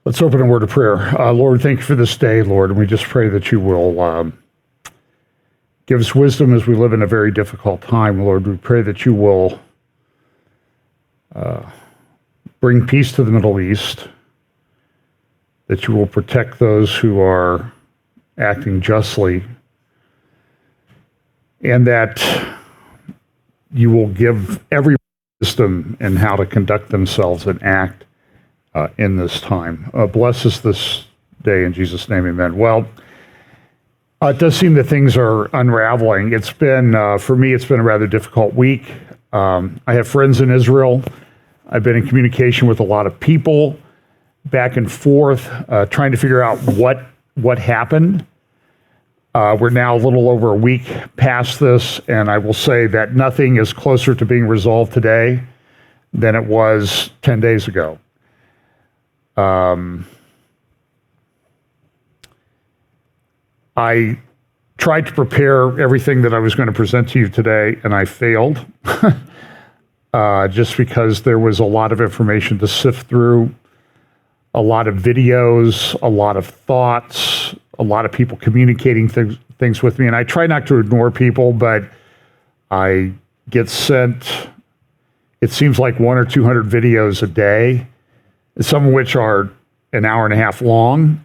Let's open a word of prayer. Lord, thank you for this day, Lord, and we just pray that you will give us wisdom as we live in a very difficult time, Lord. We pray that you will bring peace to the Middle East, that you will protect those who are acting justly, and that you will give every wisdom in how to conduct themselves and act in this time. Bless us this day in Jesus' name, amen. Well, it does seem that things are unraveling. It's been, for me, it's been a rather difficult week. I have friends in Israel. I've been in communication with a lot of people, back and forth, trying to figure out what happened. We're now a little over a week past this, and I will say that nothing is closer to being resolved today than it was 10 days ago. I tried to prepare everything that I was going to present to you today, and I failed, just because there was a lot of information to sift through, a lot of videos, a lot of thoughts, a lot of people communicating things with me. And I try not to ignore people, but I get sent, it seems like 100 or 200 videos a day, some of which are an hour and a half long.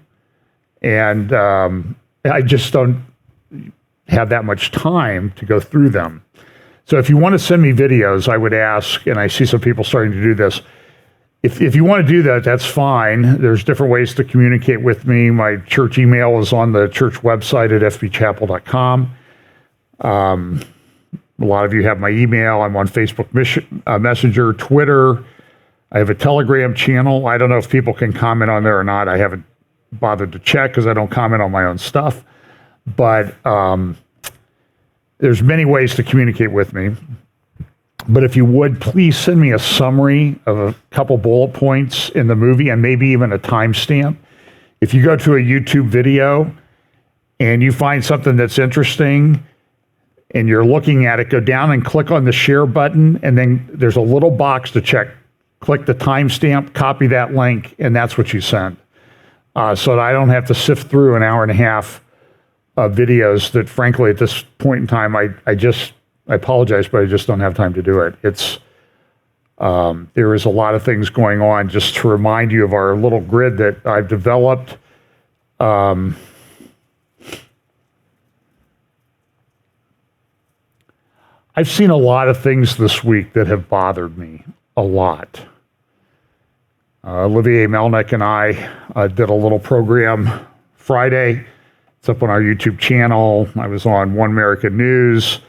And I just don't have that much time to go through them. So if you want to send me videos, I would ask, and I see some people starting to do this, if you want to do that, that's fine. There's different ways to communicate with me. My church email is on the church website at fbchapel.com. A lot of you have my email. I'm on Facebook Messenger, Twitter. I have a Telegram channel. I don't know if people can comment on there or not. I haven't bothered to check because I don't comment on my own stuff. But there's many ways to communicate with me. But if you would, please send me a summary of a couple bullet points in the movie and maybe even a timestamp. If you go to a YouTube video and you find something that's interesting and you're looking at it, go down and click on the share button, and then there's a little box to check. Click the timestamp, copy that link, and that's what you send. So that I don't have to sift through an hour and a half of videos that, frankly, at this point in time, I apologize, but I just don't have time to do it. It's there is a lot of things going on. Just to remind you of our little grid that I've developed. I've seen a lot of things this week that have bothered me a lot. Olivier Melnick and I did a little program Friday. It's up on our YouTube channel. I was on One American News.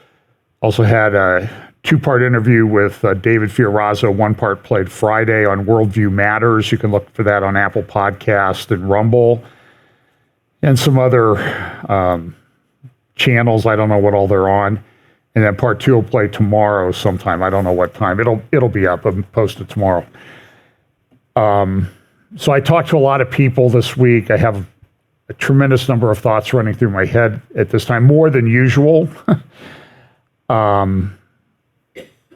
Also had a two-part interview with David Fiorazo. One part played Friday on Worldview Matters. You can look for that on Apple Podcast and Rumble and some other channels. I don't know what all they're on. And then part two will play tomorrow sometime. I don't know what time. It'll be up and posted tomorrow. So I talked to a lot of people this week. I have a tremendous number of thoughts running through my head at this time, more than usual. But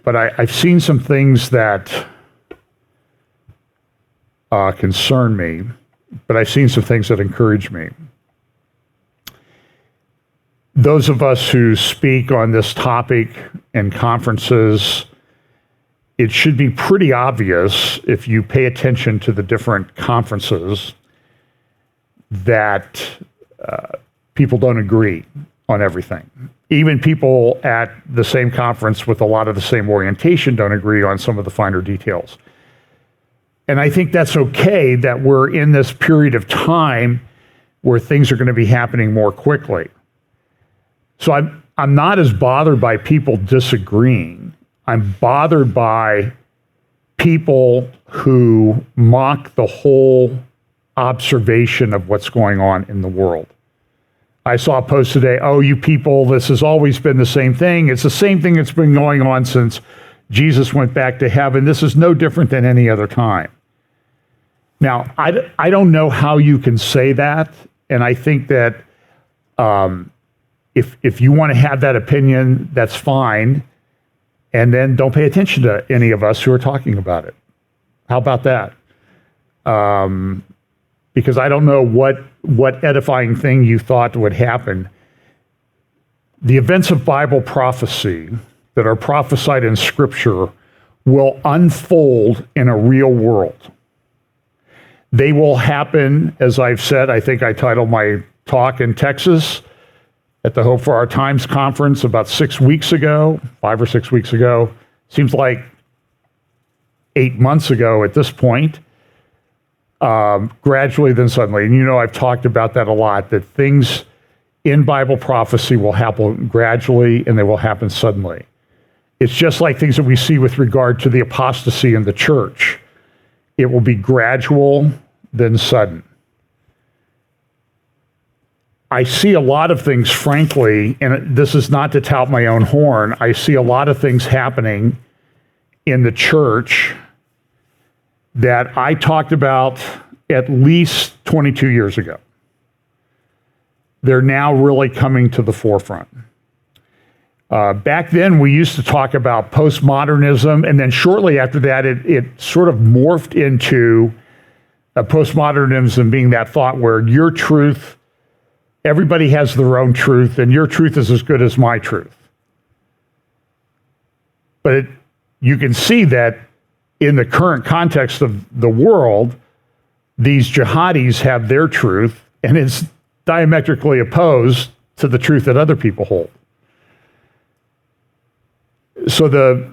I've seen some things that concern me, but I've seen some things that encourage me. Those of us who speak on this topic in conferences, it should be pretty obvious if you pay attention to the different conferences that people don't agree on everything. Even people at the same conference with a lot of the same orientation don't agree on some of the finer details. And I think that's okay that we're in this period of time where things are going to be happening more quickly. So I'm not as bothered by people disagreeing. I'm bothered by people who mock the whole observation of what's going on in the world. I saw a post today, oh, you people, this has always been the same thing. It's the same thing that's been going on since Jesus went back to heaven. This is no different than any other time. Now, I don't know how you can say that, and I think that if you want to have that opinion, that's fine, and then don't pay attention to any of us who are talking about it. How about that? because I don't know what edifying thing you thought would happen. The events of Bible prophecy that are prophesied in Scripture will unfold in a real world. They will happen, as I've said. I think I titled my talk in Texas at the Hope for Our Times conference about 6 weeks ago, 5 or 6 weeks ago. Seems like 8 months ago at this point. Gradually, then suddenly. And you know, I've talked about that a lot, that things in Bible prophecy will happen gradually and they will happen suddenly. It's just like things that we see with regard to the apostasy in the church. It will be gradual, then sudden. I see a lot of things, frankly, and this is not to tout my own horn, I see a lot of things happening in the church that I talked about at least 22 years ago. They're now really coming to the forefront. Back then, we used to talk about postmodernism, and then shortly after that, it sort of morphed into postmodernism being that thought where your truth, everybody has their own truth, and your truth is as good as my truth. But you can see that in the current context of the world, these jihadis have their truth, and it's diametrically opposed to the truth that other people hold. So the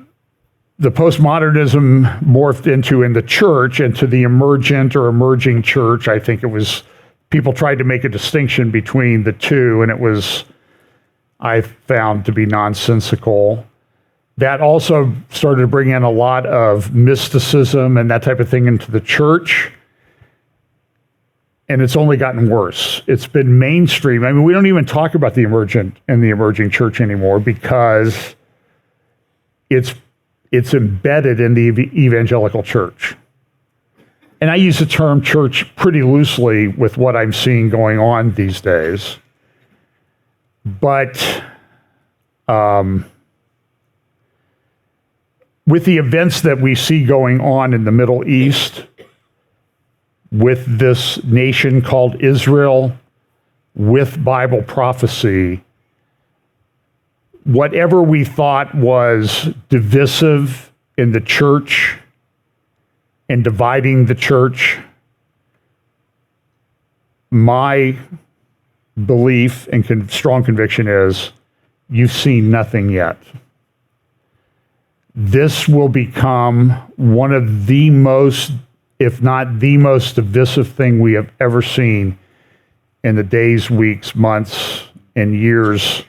postmodernism morphed into in the church, into the emergent or emerging church. I think it was, people tried to make a distinction between the two, and it was, I found to be nonsensical. That also started to bring in a lot of mysticism and that type of thing into the church. And it's only gotten worse. It's been mainstream. I mean, we don't even talk about the emergent and the emerging church anymore because it's embedded in the evangelical church. And I use the term church pretty loosely with what I'm seeing going on these days. But with the events that we see going on in the Middle East, with this nation called Israel, with Bible prophecy, whatever we thought was divisive in the church and dividing the church, my belief and strong conviction is you've seen nothing yet. This will become one of the most, if not the most divisive thing we have ever seen in the days, weeks, months, and years.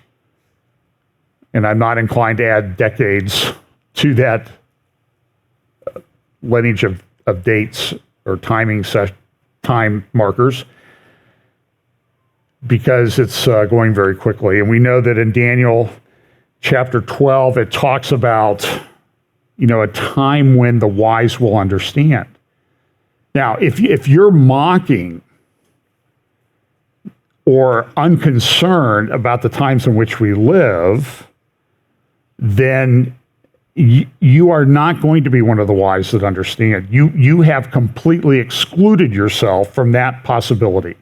And I'm not inclined to add decades to that lineage of dates or time markers, because it's going very quickly. And we know that in Daniel chapter 12, it talks about, a time when the wise will understand. Now, if you're mocking or unconcerned about the times in which we live, then you are not going to be one of the wise that understand. You have completely excluded yourself from that possibility.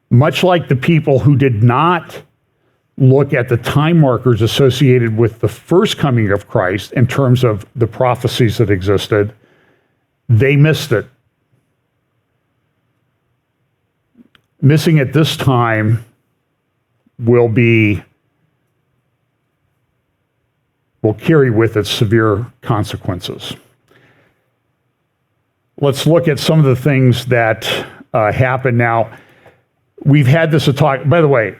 Much like the people who did not look at the time markers associated with the first coming of Christ in terms of the prophecies that existed, they missed it. Missing it this time will carry with it severe consequences. Let's look at some of the things that happen now. We've had this talk, by the way,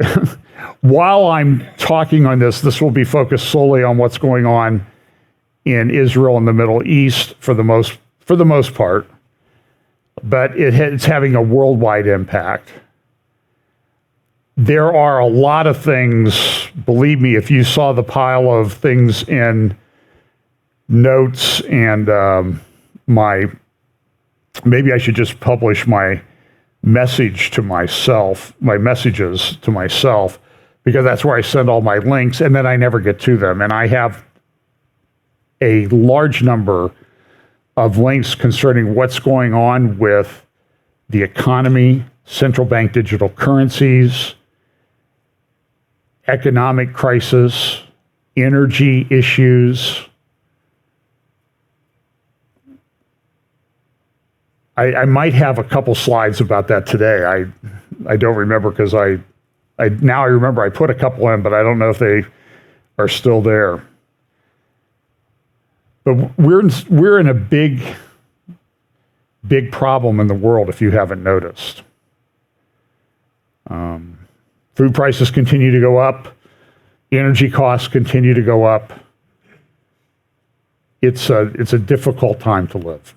while I'm talking on this will be focused solely on what's going on in Israel and the Middle East for the most part, but it's having a worldwide impact. There are a lot of things, believe me, if you saw the pile of things in notes and maybe I should just publish my messages to myself, because that's where I send all my links, and then I never get to them. And I have a large number of links concerning what's going on with the economy, central bank digital currencies, economic crisis, energy issues. I might have a couple slides about that today. I don't remember because now I remember I put a couple in, but I don't know if they are still there. But we're in a big problem in the world if you haven't noticed. Food prices continue to go up. Energy costs continue to go up. It's a difficult time to live.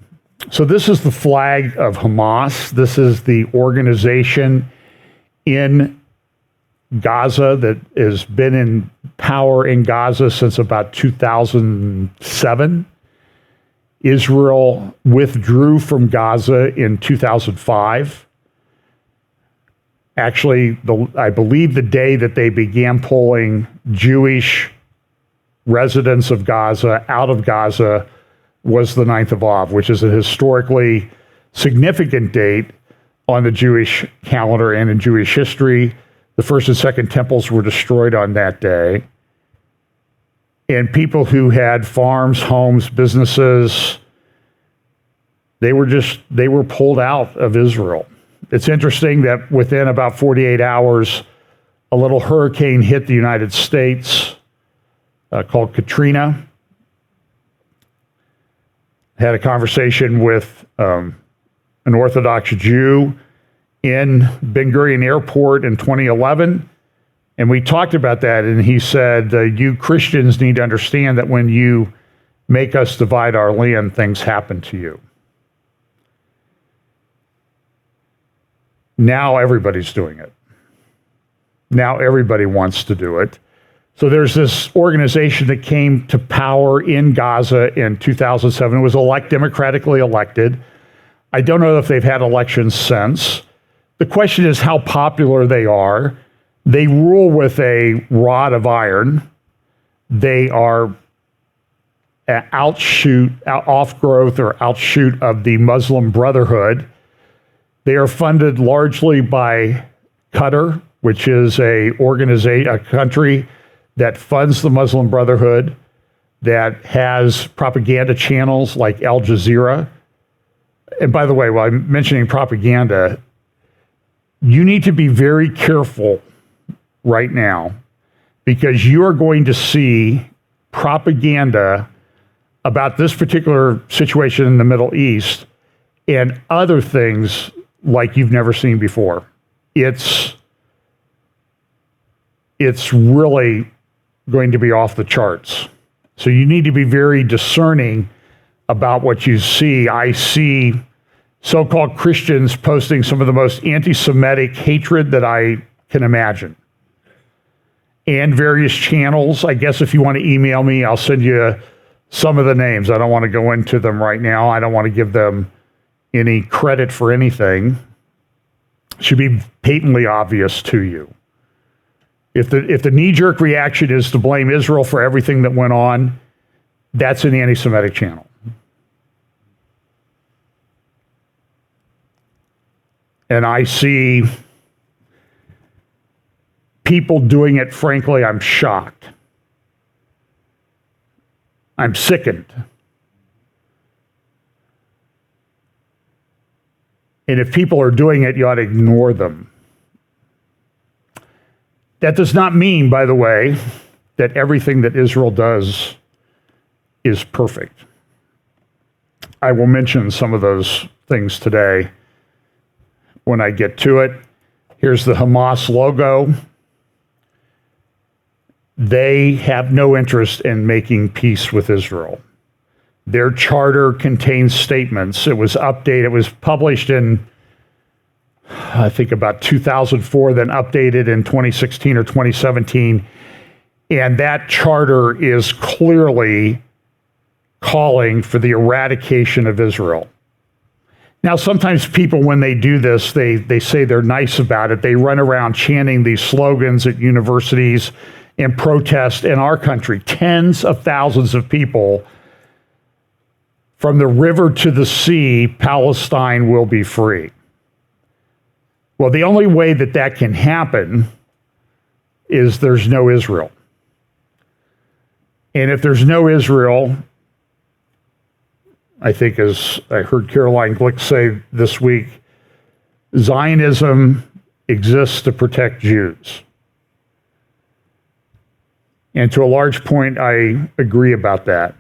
So this is the flag of Hamas. This is the organization in Gaza that has been in power in Gaza since about 2007. Israel withdrew from Gaza in 2005. Actually, I believe the day that they began pulling Jewish residents of Gaza out of Gaza was the 9th of Av, which is a historically significant date on the Jewish calendar and in Jewish history. The first and second temples were destroyed on that day. And people who had farms, homes, businesses, they were pulled out of Israel. It's interesting that within about 48 hours, a little hurricane hit the United States called Katrina. Had a conversation with an Orthodox Jew in Ben Gurion Airport in 2011, and we talked about that, and he said, you Christians need to understand that when you make us divide our land, things happen to you. Now everybody's doing it. Now everybody wants to do it. So there's this organization that came to power in Gaza in 2007. It was democratically elected. I don't know if they've had elections since. The question is how popular they are. They rule with a rod of iron. They are an offgrowth or outshoot of the Muslim Brotherhood. They are funded largely by Qatar, which is a country that funds the Muslim Brotherhood, that has propaganda channels like Al Jazeera. And by the way, while I'm mentioning propaganda, you need to be very careful right now because you are going to see propaganda about this particular situation in the Middle East and other things like you've never seen before. It's really going to be off the charts. So you need to be very discerning about what you see. I see so-called Christians posting some of the most anti-Semitic hatred that I can imagine. And various channels. I guess if you want to email me, I'll send you some of the names. I don't want to go into them right now. I don't want to give them any credit for anything. It should be patently obvious to you. If the knee-jerk reaction is to blame Israel for everything that went on, that's an anti-Semitic channel. And I see people doing it, frankly, I'm shocked. I'm sickened. And if people are doing it, you ought to ignore them. That does not mean, by the way, that everything that Israel does is perfect. I will mention some of those things today when I get to it. Here's the Hamas logo. They have no interest in making peace with Israel. Their charter contains statements. It was updated. It was published in, I think, about 2004, then updated in 2016 or 2017. And that charter is clearly calling for the eradication of Israel. Now, sometimes people, when they do this, they say they're nice about it. They run around chanting these slogans at universities and protest in our country. Tens of thousands of people From the river to the sea, Palestine will be free. Well, the only way that that can happen is there's no Israel. And if there's no Israel, I think, as I heard Caroline Glick say this week, Zionism exists to protect Jews. And to a large point, I agree about that.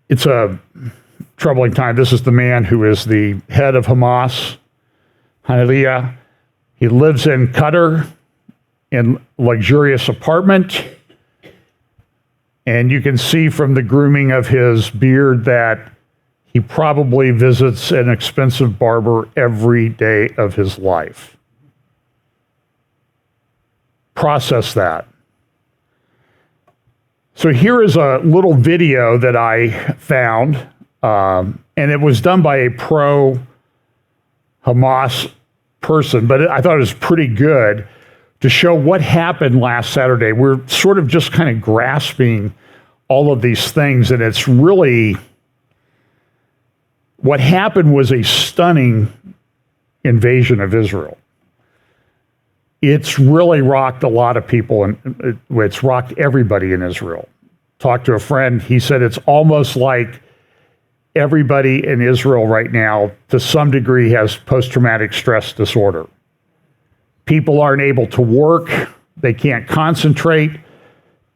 It's a troubling time. This is the man who is the head of Hamas, Haniyeh. He lives in Qatar in luxurious apartment. And you can see from the grooming of his beard that he probably visits an expensive barber every day of his life. Process that. So here is a little video that I found, and it was done by a pro-Hamas person, but I thought it was pretty good to show what happened last Saturday. We're sort of just kind of grasping all of these things, and it's really, what happened was a stunning invasion of Israel. It's really rocked a lot of people, and it's rocked everybody in Israel. Talked to a friend, he said it's almost like everybody in Israel right now, to some degree, has post-traumatic stress disorder. People aren't able to work, they can't concentrate,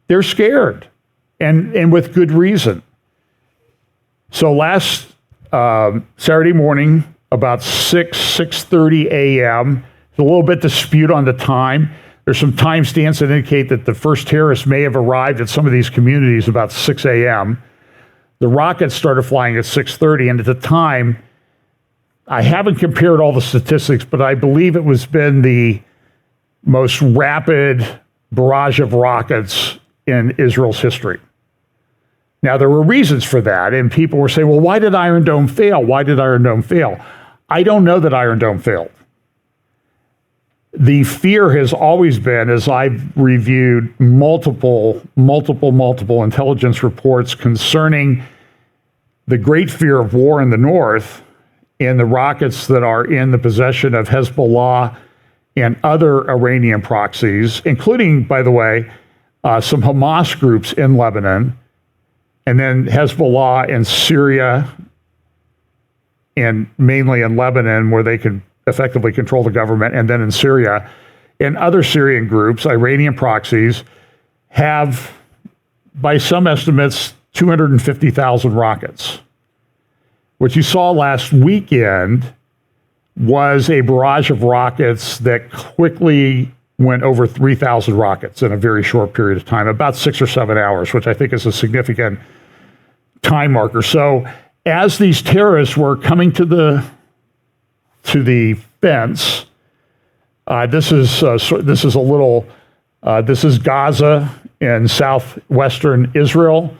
they're scared, and with good reason. So last Saturday morning, about 6:30 a.m., a little bit dispute on the time. There's some timestamps that indicate that the first terrorists may have arrived at some of these communities about 6 a.m. The rockets started flying at 6:30, and at the time, I haven't compared all the statistics, but I believe it was been the most rapid barrage of rockets in Israel's history. Now, there were reasons for that, and people were saying, well, why did Iron Dome fail? Why did Iron Dome fail? I don't know that Iron Dome failed. The fear has always been, as I've reviewed multiple intelligence reports concerning the great fear of war in the north and the rockets that are in the possession of Hezbollah and other Iranian proxies, including, by the way, some Hamas groups in Lebanon, and then Hezbollah in Syria, and mainly in Lebanon, where they could effectively control the government, and then in Syria, and other Syrian groups, Iranian proxies, have, by some estimates, 250,000 rockets. What you saw last weekend was a barrage of rockets that quickly went over 3,000 rockets in a very short period of time, about 6 or 7 hours, which I think is a significant time marker. So as these terrorists were coming to the fence, this is Gaza in southwestern Israel.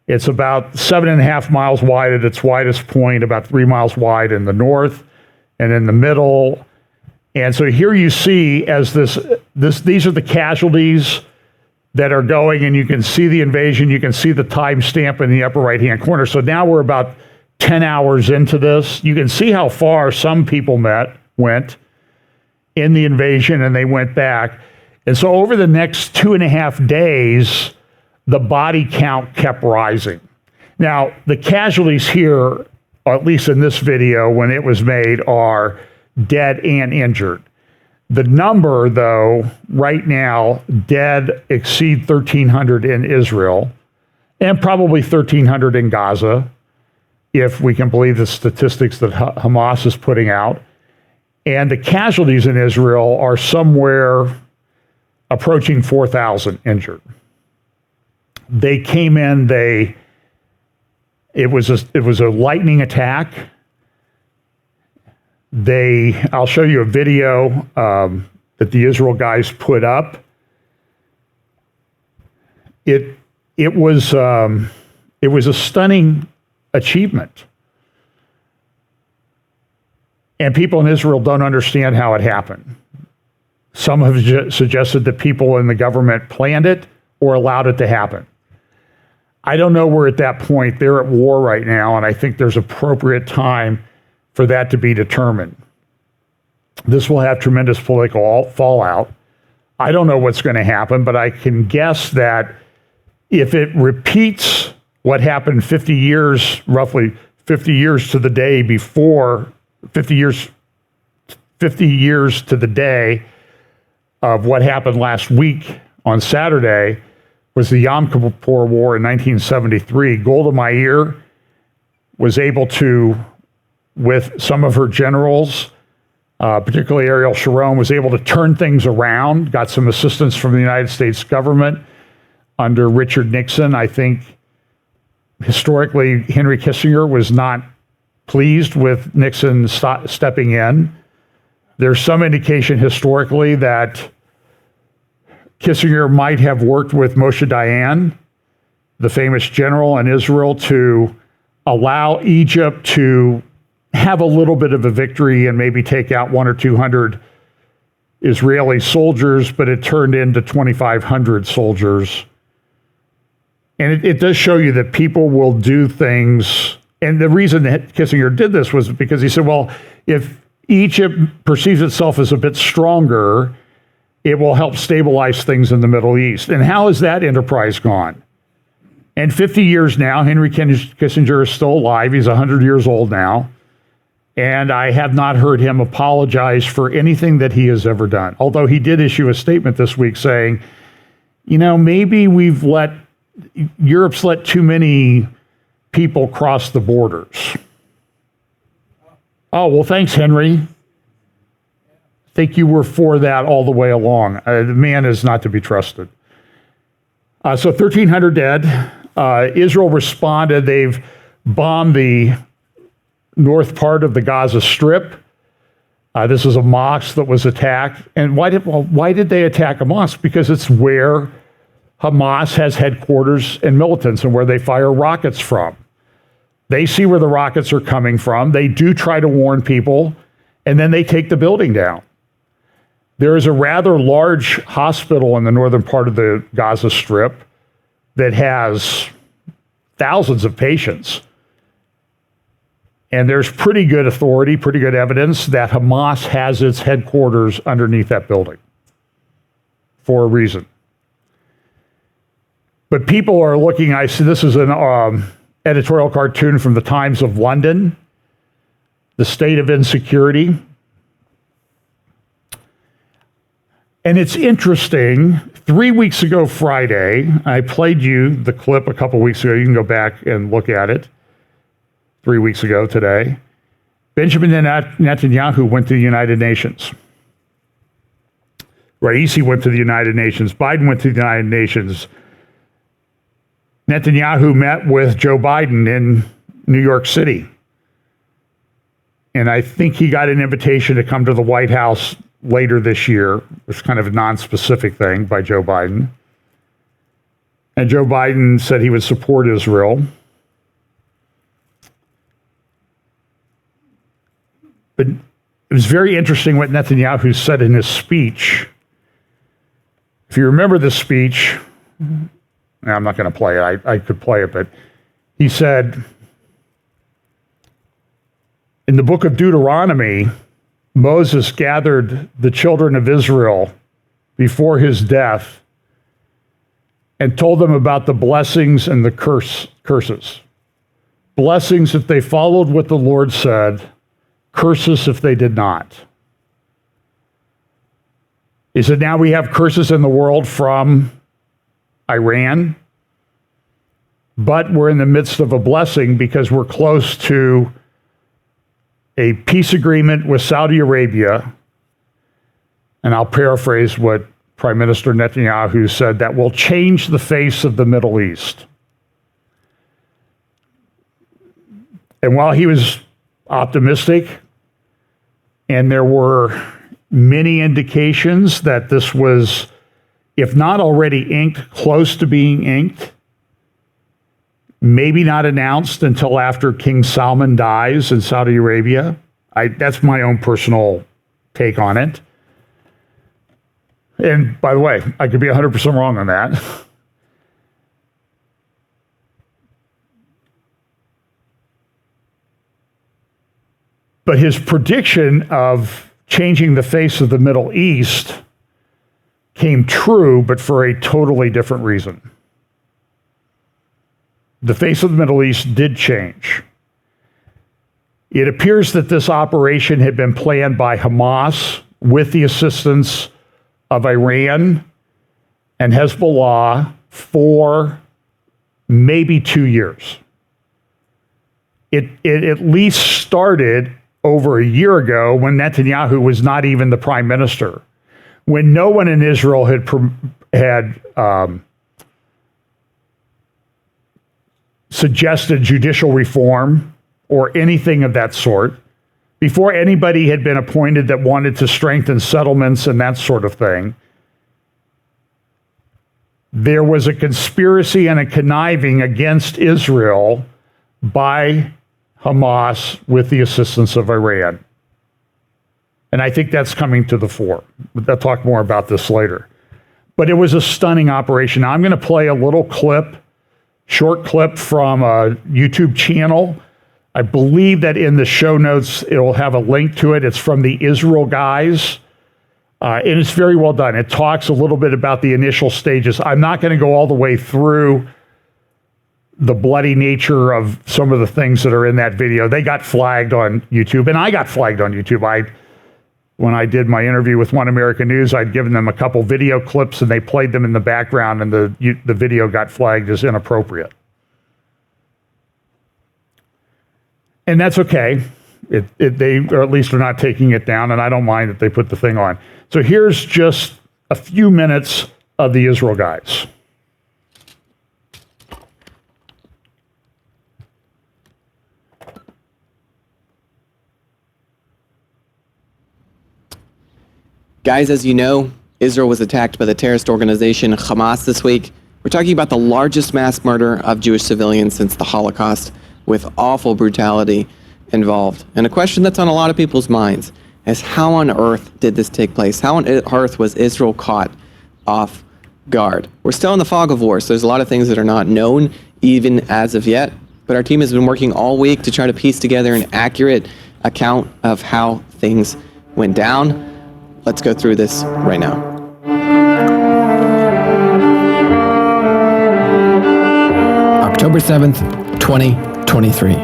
It's about 7.5 miles wide at its widest point, about 3 miles wide in the north and in the middle. And so here you see, as these are the casualties that are going, and you can see the invasion, you can see the timestamp in the upper right-hand corner. So now we're about 10 hours into this. You can see how far some people went in the invasion, and they went back. And so over the next 2.5 days, the body count kept rising. Now, the casualties here, or at least in this video when it was made, are dead and injured. The number, though, right now, dead exceed 1,300 in Israel, and probably 1,300 in Gaza, if we can believe the statistics that Hamas is putting out. And the casualties in Israel are somewhere approaching 4,000 injured. They came in, it was a lightning attack. I'll show you a video that the Israel guys put up. It was a stunning achievement. And people in Israel don't understand how it happened. Some have suggested that people in the government planned it or allowed it to happen. I don't know. We're at that point. They're at war right now, and I think there's appropriate time for that to be determined. This will have tremendous political fallout. I don't know what's going to happen, but I can guess that if it repeats what happened 50 years, roughly 50 years to the day before, 50 years to the day of what happened last week on Saturday, was the Yom Kippur War in 1973. Golda Meir was able to, with some of her generals, particularly Ariel Sharon, was able to turn things around, got some assistance from the United States government under Richard Nixon. I think historically Henry Kissinger was not pleased with Nixon stepping in. There's some indication historically that Kissinger might have worked with Moshe Dayan, the famous general in Israel, to allow Egypt to have a little bit of a victory and maybe take out 100 or 200 Israeli soldiers, but it turned into 2,500 soldiers. And it does show you that people will do things. And the reason that Kissinger did this was because he said, well, if Egypt perceives itself as a bit stronger, it will help stabilize things in the Middle East. And how has that enterprise gone? And 50 years now, Henry Kissinger is still alive. He's 100 years old now. And I have not heard him apologize for anything that he has ever done. Although he did issue a statement this week saying, maybe Europe's let too many people cross the borders. Oh, well, thanks, Henry. I think you were for that all the way along. The man is not to be trusted. So 1,300 dead. Israel responded. They've bombed the north part of the Gaza Strip. This is a mosque that was attacked. And why did they attack a mosque? Because it's where Hamas has headquarters and militants and where they fire rockets from. They see where the rockets are coming from. They do try to warn people, and then they take the building down. There is a rather large hospital in the northern part of the Gaza Strip that has thousands of patients. And there's pretty good authority, pretty good evidence that Hamas has its headquarters underneath that building for a reason. But people are looking, I see this is an editorial cartoon from the Times of London, the state of insecurity. And it's interesting, 3 weeks ago Friday, I played you the clip a couple weeks ago. You can go back and look at it. 3 weeks ago today, Benjamin Netanyahu went to the United Nations. Raisi went to the United Nations. Biden went to the United Nations. Netanyahu met with Joe Biden in New York City. And I think he got an invitation to come to the White House later this year. It's kind of a non-specific thing by Joe Biden. And Joe Biden said he would support Israel. But it was very interesting what Netanyahu said in his speech. If you remember the speech, I'm not going to play it. I could play it, but he said, in the book of Deuteronomy, Moses gathered the children of Israel before his death and told them about the blessings and the curses. Blessings if they followed what the Lord said, curses if they did not. He said, now we have curses in the world from Iran, but we're in the midst of a blessing because we're close to a peace agreement with Saudi Arabia. And I'll paraphrase what Prime Minister Netanyahu said, that will change the face of the Middle East. And while he was optimistic, and there were many indications that this was, if not already inked, close to being inked, maybe not announced until after King Salman dies in Saudi Arabia. That's my own personal take on it. And by the way, I could be 100% wrong on that. But his prediction of changing the face of the Middle East came true, but for a totally different reason. The face of the Middle East did change. It appears that this operation had been planned by Hamas with the assistance of Iran and Hezbollah for maybe 2 years. It at least started over a year ago when Netanyahu was not even the prime minister, when no one in Israel had suggested judicial reform or anything of that sort, before anybody had been appointed that wanted to strengthen settlements and that sort of thing. There was a conspiracy and a conniving against Israel by Hamas with the assistance of Iran. And I think that's coming to the fore. I'll talk more about this later. But it was a stunning operation. Now I'm going to play a little clip, short clip from a YouTube channel. I believe that in the show notes, it'll have a link to it. It's from the Israel guys. And it's very well done. It talks a little bit about the initial stages. I'm not going to go all the way through the bloody nature of some of the things that are in that video. They got flagged on YouTube, and I got flagged on YouTube. When I did my interview with One American News, I'd given them a couple video clips, and they played them in the background, and the video got flagged as inappropriate. And that's okay. They, or at least are not taking it down, and I don't mind that they put the thing on. So here's just a few minutes of the Israel guys. Guys, as you know, Israel was attacked by the terrorist organization Hamas this week. We're talking about the largest mass murder of Jewish civilians since the Holocaust, with awful brutality involved. And a question that's on a lot of people's minds is, how on earth did this take place? How on earth was Israel caught off guard? We're still in the fog of war, so there's a lot of things that are not known even as of yet. But our team has been working all week to try to piece together an accurate account of how things went down. Let's go through this right now. October 7th, 2023.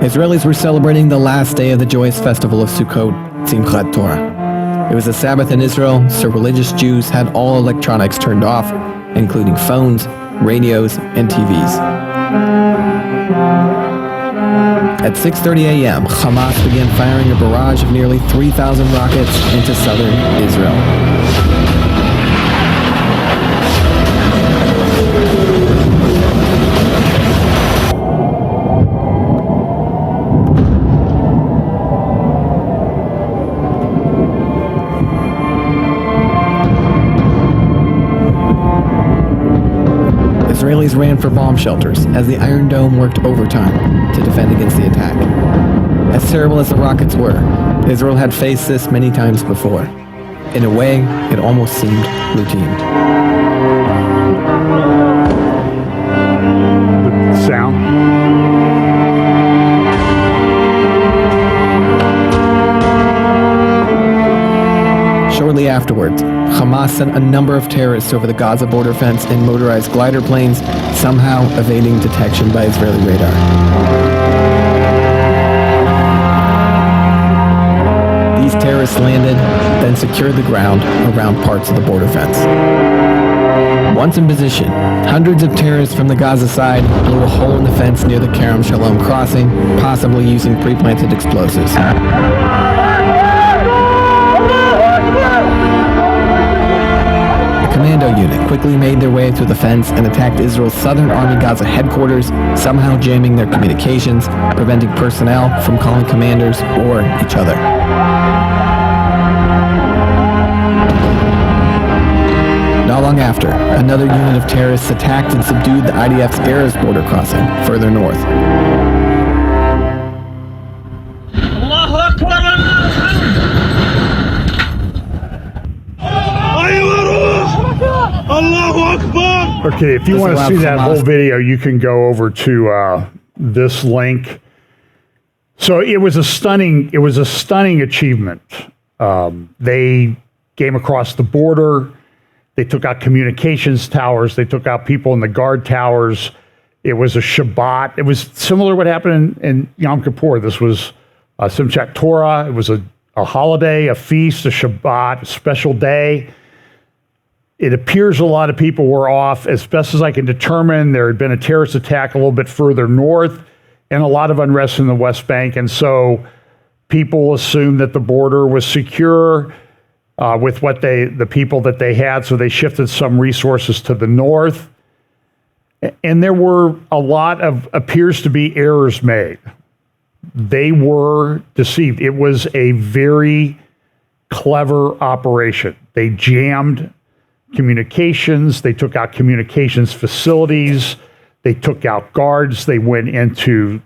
Israelis were celebrating the last day of the joyous festival of Sukkot, Simchat Torah. It was a Sabbath in Israel, so religious Jews had all electronics turned off, including phones, radios, and TVs. At 6:30 a.m., Hamas began firing a barrage of nearly 3,000 rockets into southern Israel. Israelis ran for bomb shelters as the Iron Dome worked overtime to defend against the attack. As terrible as the rockets were, Israel had faced this many times before. In a way, it almost seemed routine. The sound. Shortly afterwards, Hamas sent a number of terrorists over the Gaza border fence in motorized glider planes, somehow evading detection by Israeli radar. These terrorists landed, then secured the ground around parts of the border fence. Once in position, hundreds of terrorists from the Gaza side blew a hole in the fence near the Kerem Shalom crossing, possibly using pre-planted explosives. Commando unit quickly made their way through the fence and attacked Israel's Southern Army Gaza headquarters, somehow jamming their communications, preventing personnel from calling commanders or each other. Not long after, another unit of terrorists attacked and subdued the IDF's Erez border crossing further north. Okay, if you want to see that whole video, you can go over to this link. So it was a stunning achievement. They came across the border. They took out communications towers. They took out people in the guard towers. It was a Shabbat. It was similar to what happened in Yom Kippur. This was Simchat Torah. It was a holiday, a feast, a Shabbat, a special day. It appears a lot of people were off. As best as I can determine, there had been a terrorist attack a little bit further north and a lot of unrest in the West Bank. And so people assumed that the border was secure with the people that they had. So they shifted some resources to the north. And there were a lot of, appears to be, errors made. They were deceived. It was a very clever operation. They jammed communications. They took out communications facilities. They took out guards. They went into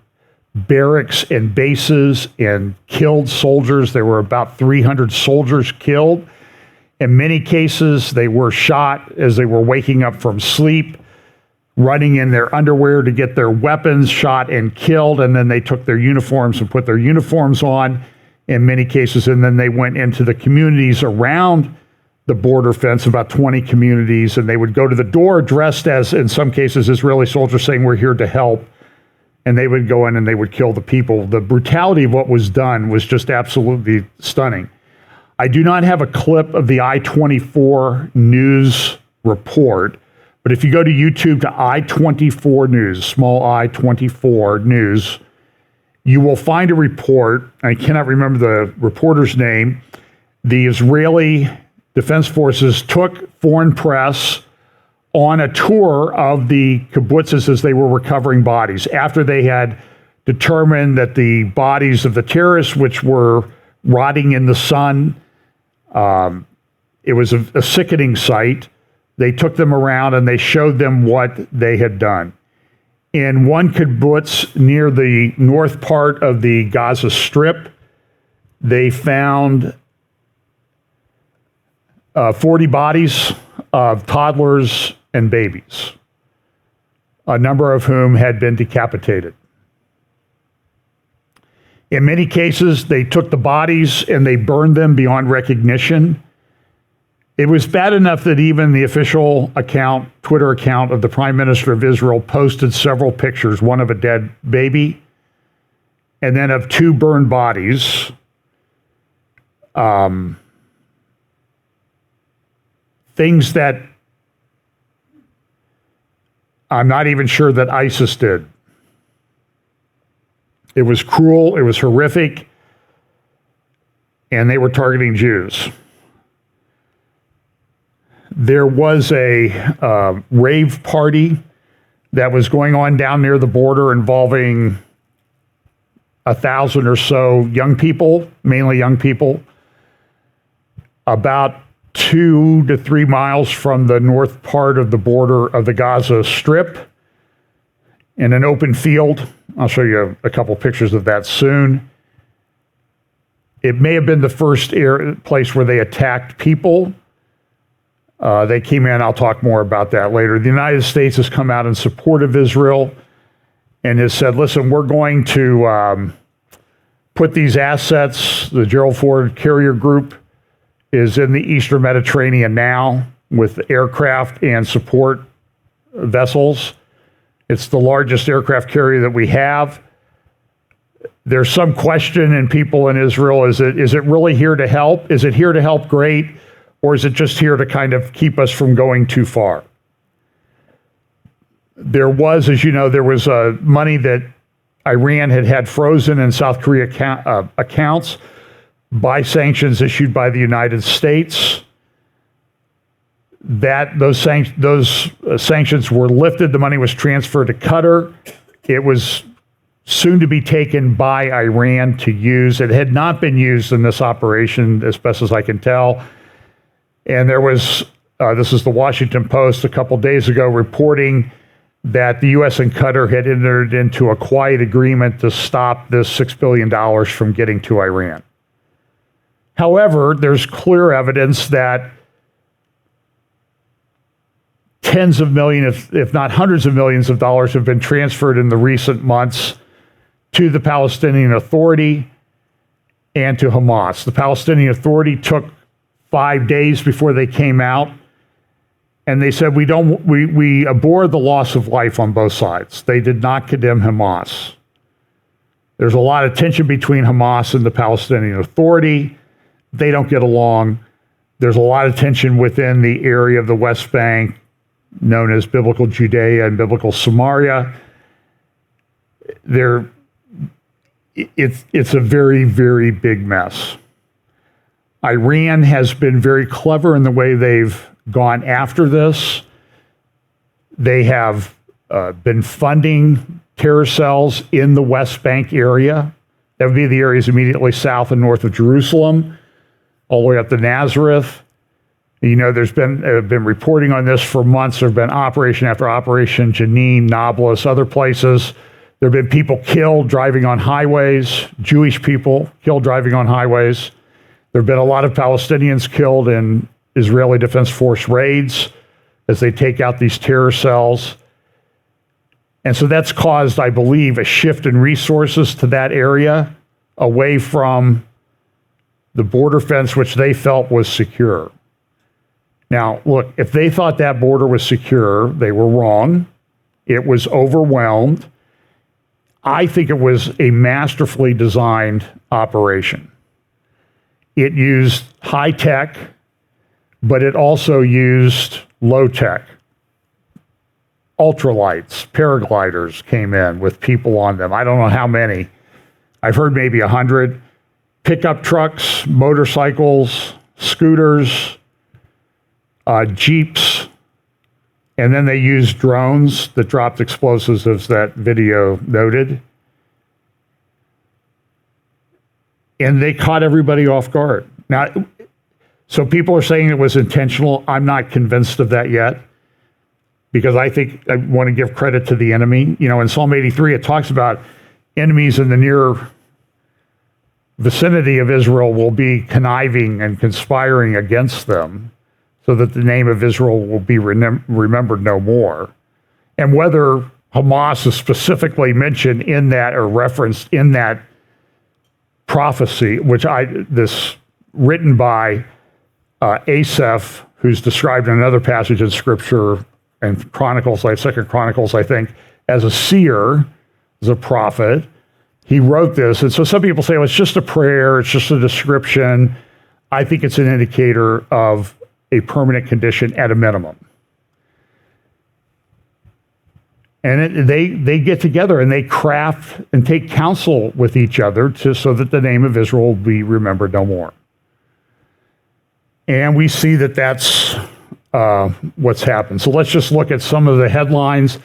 barracks and bases and killed soldiers. There were about 300 soldiers killed. In many cases, they were shot as they were waking up from sleep, running in their underwear to get their weapons, shot and killed, and then they took their uniforms and put their uniforms on in many cases, and then they went into the communities around the border fence, about 20 communities, and they would go to the door dressed as, in some cases, Israeli soldiers saying, "We're here to help," and they would go in and they would kill the people. The brutality of what was done was just absolutely stunning. I do not have a clip of the I-24 news report, but if you go to YouTube to I-24 News, small I-24 News, you will find a report. I cannot remember the reporter's name. The Israeli Defense Forces took foreign press on a tour of the kibbutzes as they were recovering bodies after they had determined that the bodies of the terrorists, which were rotting in the sun, it was a sickening sight. They took them around and they showed them what they had done. In one kibbutz near the north part of the Gaza Strip, they found 40 bodies of toddlers and babies, a number of whom had been decapitated. In many cases, they took the bodies and they burned them beyond recognition. It was bad enough that even the official account, Twitter account of the Prime Minister of Israel posted several pictures, one of a dead baby and then of two burned bodies. Things that I'm not even sure that ISIS did. It was cruel, it was horrific, and they were targeting Jews. There was a rave party that was going on down near the border involving 1,000 or so young people, mainly young people, about 2 to 3 miles from the north part of the border of the Gaza Strip in an open field. I'll show you a couple pictures of that soon. It may have been the first place where they attacked people. They came in, I'll talk more about that later. The United States has come out in support of Israel and has said, listen, we're going to put these assets, the Gerald Ford Carrier Group is in the Eastern Mediterranean now with aircraft and support vessels. It's the largest aircraft carrier that we have. There's some question in people in Israel, is it really here to help? Is it here to help great? Or is it just here to kind of keep us from going too far? There was, as you know, there was money that Iran had frozen in South Korea accounts by sanctions issued by the United States. Those sanctions were lifted. The money was transferred to Qatar. It was soon to be taken by Iran to use. It had not been used in this operation, as best as I can tell. And there was, this is the Washington Post a couple days ago, reporting that the U.S. and Qatar had entered into a quiet agreement to stop this $6 billion from getting to Iran. However, there's clear evidence that tens of millions, if not hundreds of millions of dollars have been transferred in the recent months to the Palestinian Authority and to Hamas. The Palestinian Authority took 5 days before they came out, and they said, we abhor the loss of life on both sides. They did not condemn Hamas. There's a lot of tension between Hamas and the Palestinian Authority. They don't get along. There's a lot of tension within the area of the West Bank, known as Biblical Judea and Biblical Samaria. It's a very, very big mess. Iran has been very clever in the way they've gone after this. They have been funding terror cells in the West Bank area. That would be the areas immediately south and north of Jerusalem, all the way up to Nazareth. You know, there's been reporting on this for months. There have been operation after operation, Jenin, Nablus, other places. There have been people killed driving on highways, Jewish people killed driving on highways. There have been a lot of Palestinians killed in Israeli Defense Force raids as they take out these terror cells. And so that's caused, I believe, a shift in resources to that area away from the border fence, which they felt was secure. Now, look, if they thought that border was secure, they were wrong. It was overwhelmed. I think it was a masterfully designed operation. It used high tech, but it also used low tech. Ultralights, paragliders came in with people on them. I don't know how many. I've heard maybe 100. Pickup trucks, motorcycles, scooters, Jeeps, and then they used drones that dropped explosives, as that video noted. And they caught everybody off guard. Now, so people are saying it was intentional. I'm not convinced of that yet, because I think I want to give credit to the enemy. You know, in Psalm 83, it talks about enemies in the near vicinity of Israel will be conniving and conspiring against them, so that the name of Israel will be remembered no more. And whether Hamas is specifically mentioned in that or referenced in that prophecy, this written by Asaph, who's described in another passage in Scripture and Chronicles, like 2 Chronicles, I think, as a seer, as a prophet. He wrote this, and so some people say, well, it's just a prayer, it's just a description. I think it's an indicator of a permanent condition at a minimum. And they get together and they craft and take counsel with each other so that the name of Israel will be remembered no more. And we see that that's what's happened. So let's just look at some of the headlines.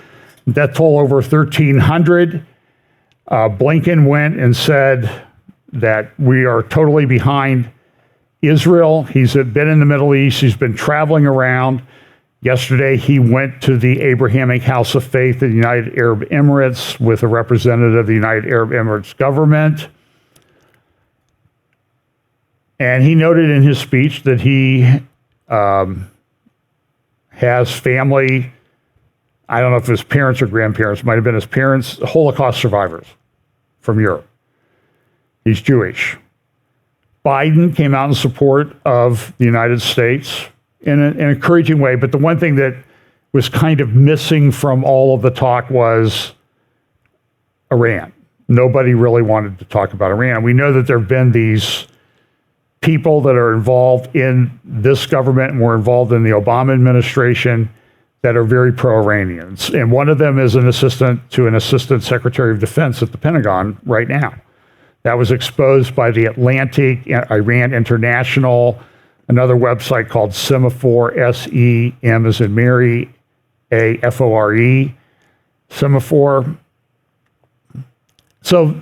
Death toll over 1,300. Blinken went and said that we are totally behind Israel. He's been in the Middle East. He's been traveling around. Yesterday, he went to the Abrahamic House of Faith in the United Arab Emirates with a representative of the United Arab Emirates government. And he noted in his speech that he has family, I don't know if his parents or grandparents, might have been his parents, Holocaust survivors from Europe. He's Jewish. Biden came out in support of the United States in an encouraging way, but the one thing that was kind of missing from all of the talk was Iran. Nobody really wanted to talk about Iran. We know that there have been these people that are involved in this government and were involved in the Obama administration that are very pro-Iranian. And one of them is an assistant to an assistant secretary of defense at the Pentagon right now. That was exposed by The Atlantic, Iran International, another website called Semaphore, S-E-M as in Mary, A-F-O-R-E, Semaphore. So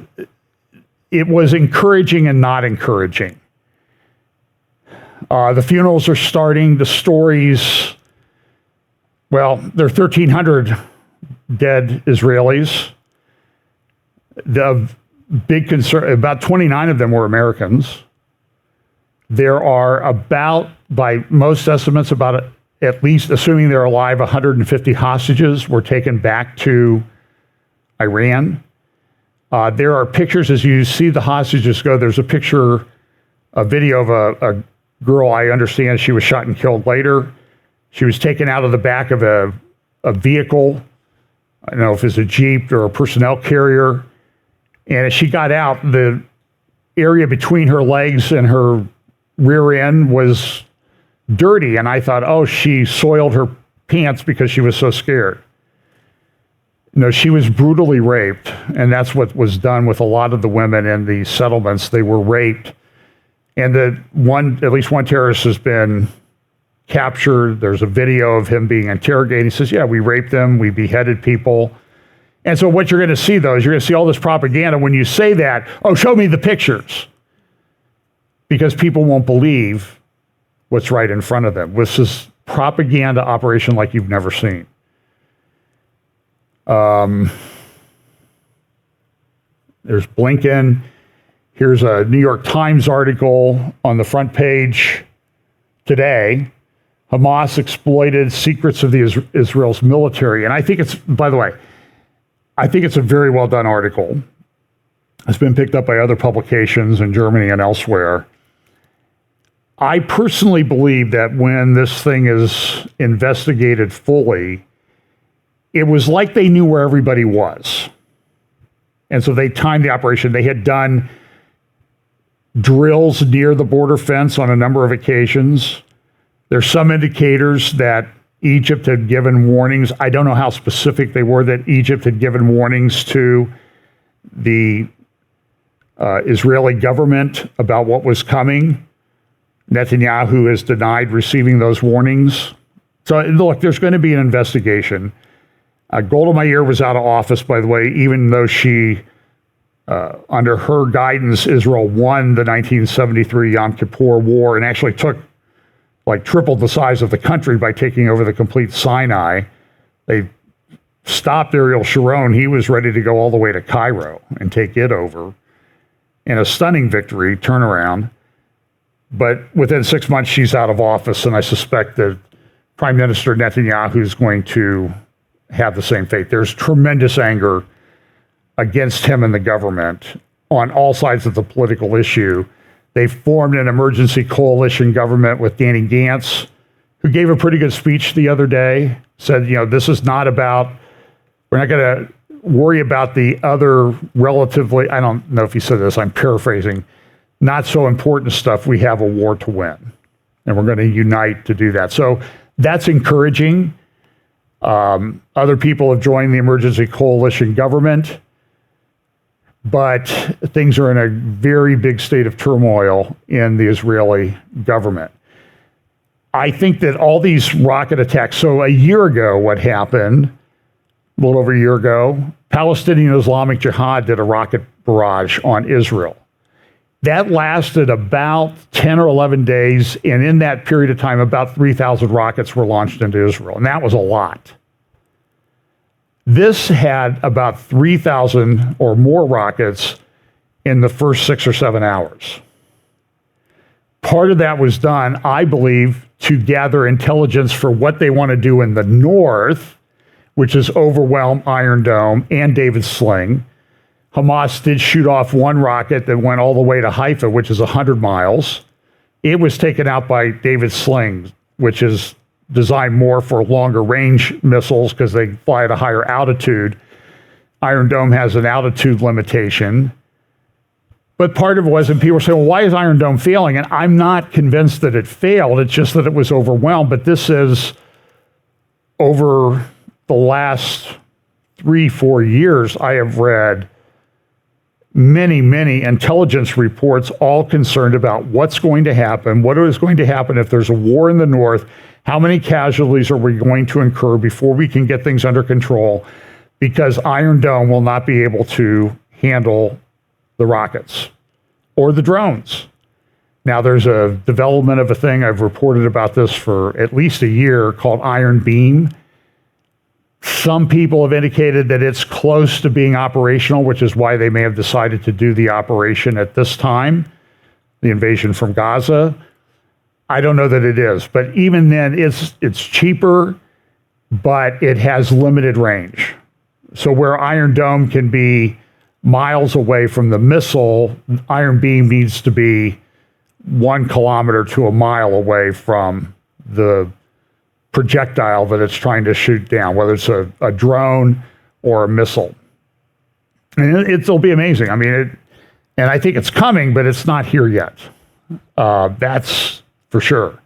it was encouraging and not encouraging. The funerals are starting. The stories, well, there are 1,300 dead Israelis. The big concern, about 29 of them were Americans. There are about, by most estimates, about at least, assuming they're alive, 150 hostages were taken back to Iran. There are pictures as you see the hostages go. There's a video of a girl, I understand she was shot and killed later. She was taken out of the back of a vehicle. I don't know if it's a Jeep or a personnel carrier. And as she got out, the area between her legs and her rear end was dirty. And I thought, oh, she soiled her pants because she was so scared. No, she was brutally raped. And that's what was done with a lot of the women in the settlements. They were raped. And at least one terrorist has been captured. There's a video of him being interrogated. He says, yeah, we raped them. We beheaded people. And so what you're going to see, though, is you're going to see all this propaganda. When you say that, oh, show me the pictures. Because people won't believe what's right in front of them. This is propaganda operation like you've never seen. There's Blinken. Here's a New York Times article on the front page today. Hamas exploited secrets of Israel's military. And I think it's, by the way, I think it's a very well done article. It's been picked up by other publications in Germany and elsewhere. I personally believe that when this thing is investigated fully, it was like they knew where everybody was. And so they timed the operation. They had done drills near the border fence on a number of occasions. There's some indicators that Egypt had given warnings. I don't know how specific they were, that Egypt had given warnings to the Israeli government about what was coming. Netanyahu has denied receiving those warnings. So look, there's going to be an investigation. Golda Meir was out of office, by the way, even though she, under her guidance, Israel won the 1973 Yom Kippur War and actually took tripled the size of the country by taking over the complete Sinai. They stopped Ariel Sharon. He was ready to go all the way to Cairo and take it over in a stunning victory, turnaround. But within 6 months, she's out of office, and I suspect that Prime Minister Netanyahu is going to have the same fate. There's tremendous anger against him and the government on all sides of the political issue. They formed an emergency coalition government with Danny Gantz, who gave a pretty good speech the other day, said, this is not about, we're not going to worry about the other relatively, I don't know if he said this, I'm paraphrasing, not so important stuff. We have a war to win, and we're going to unite to do that. So that's encouraging. Other people have joined the emergency coalition government, but things are in a very big state of turmoil in the Israeli government. I think that all these rocket attacks, so a year ago, what happened, a little over a year ago, Palestinian Islamic Jihad did a rocket barrage on Israel. That lasted about 10 or 11 days, and in that period of time, about 3,000 rockets were launched into Israel, and that was a lot. This had about 3,000 or more rockets in the first 6 or 7 hours. Part of that was done, I believe, to gather intelligence for what they want to do in the north, which is overwhelm Iron Dome and David's Sling. Hamas did shoot off one rocket that went all the way to Haifa, which is 100 miles. It was taken out by David's Sling, which is designed more for longer range missiles because they fly at a higher altitude. Iron Dome has an altitude limitation. But part of it was, and people were saying, well, why is Iron Dome failing? And I'm not convinced that it failed. It's just that it was overwhelmed. But this is over the last 3-4 years, I have read many, many intelligence reports all concerned about what's going to happen, what is going to happen if there's a war in the north, how many casualties are we going to incur before we can get things under control, because Iron Dome will not be able to handle the rockets or the drones. Now, there's a development of a thing, I've reported about this for at least a year, called Iron Beam. Some people have indicated that it's close to being operational, which is why they may have decided to do the operation at this time, the invasion from Gaza. I don't know that it is, but even then, it's cheaper, but it has limited range. So where Iron Dome can be miles away from the missile, Iron Beam needs to be 1 kilometer to a mile away from the projectile that it's trying to shoot down, whether it's a drone or a missile. And it'll be amazing. I mean, and I think it's coming, but it's not here yet. That's for sure.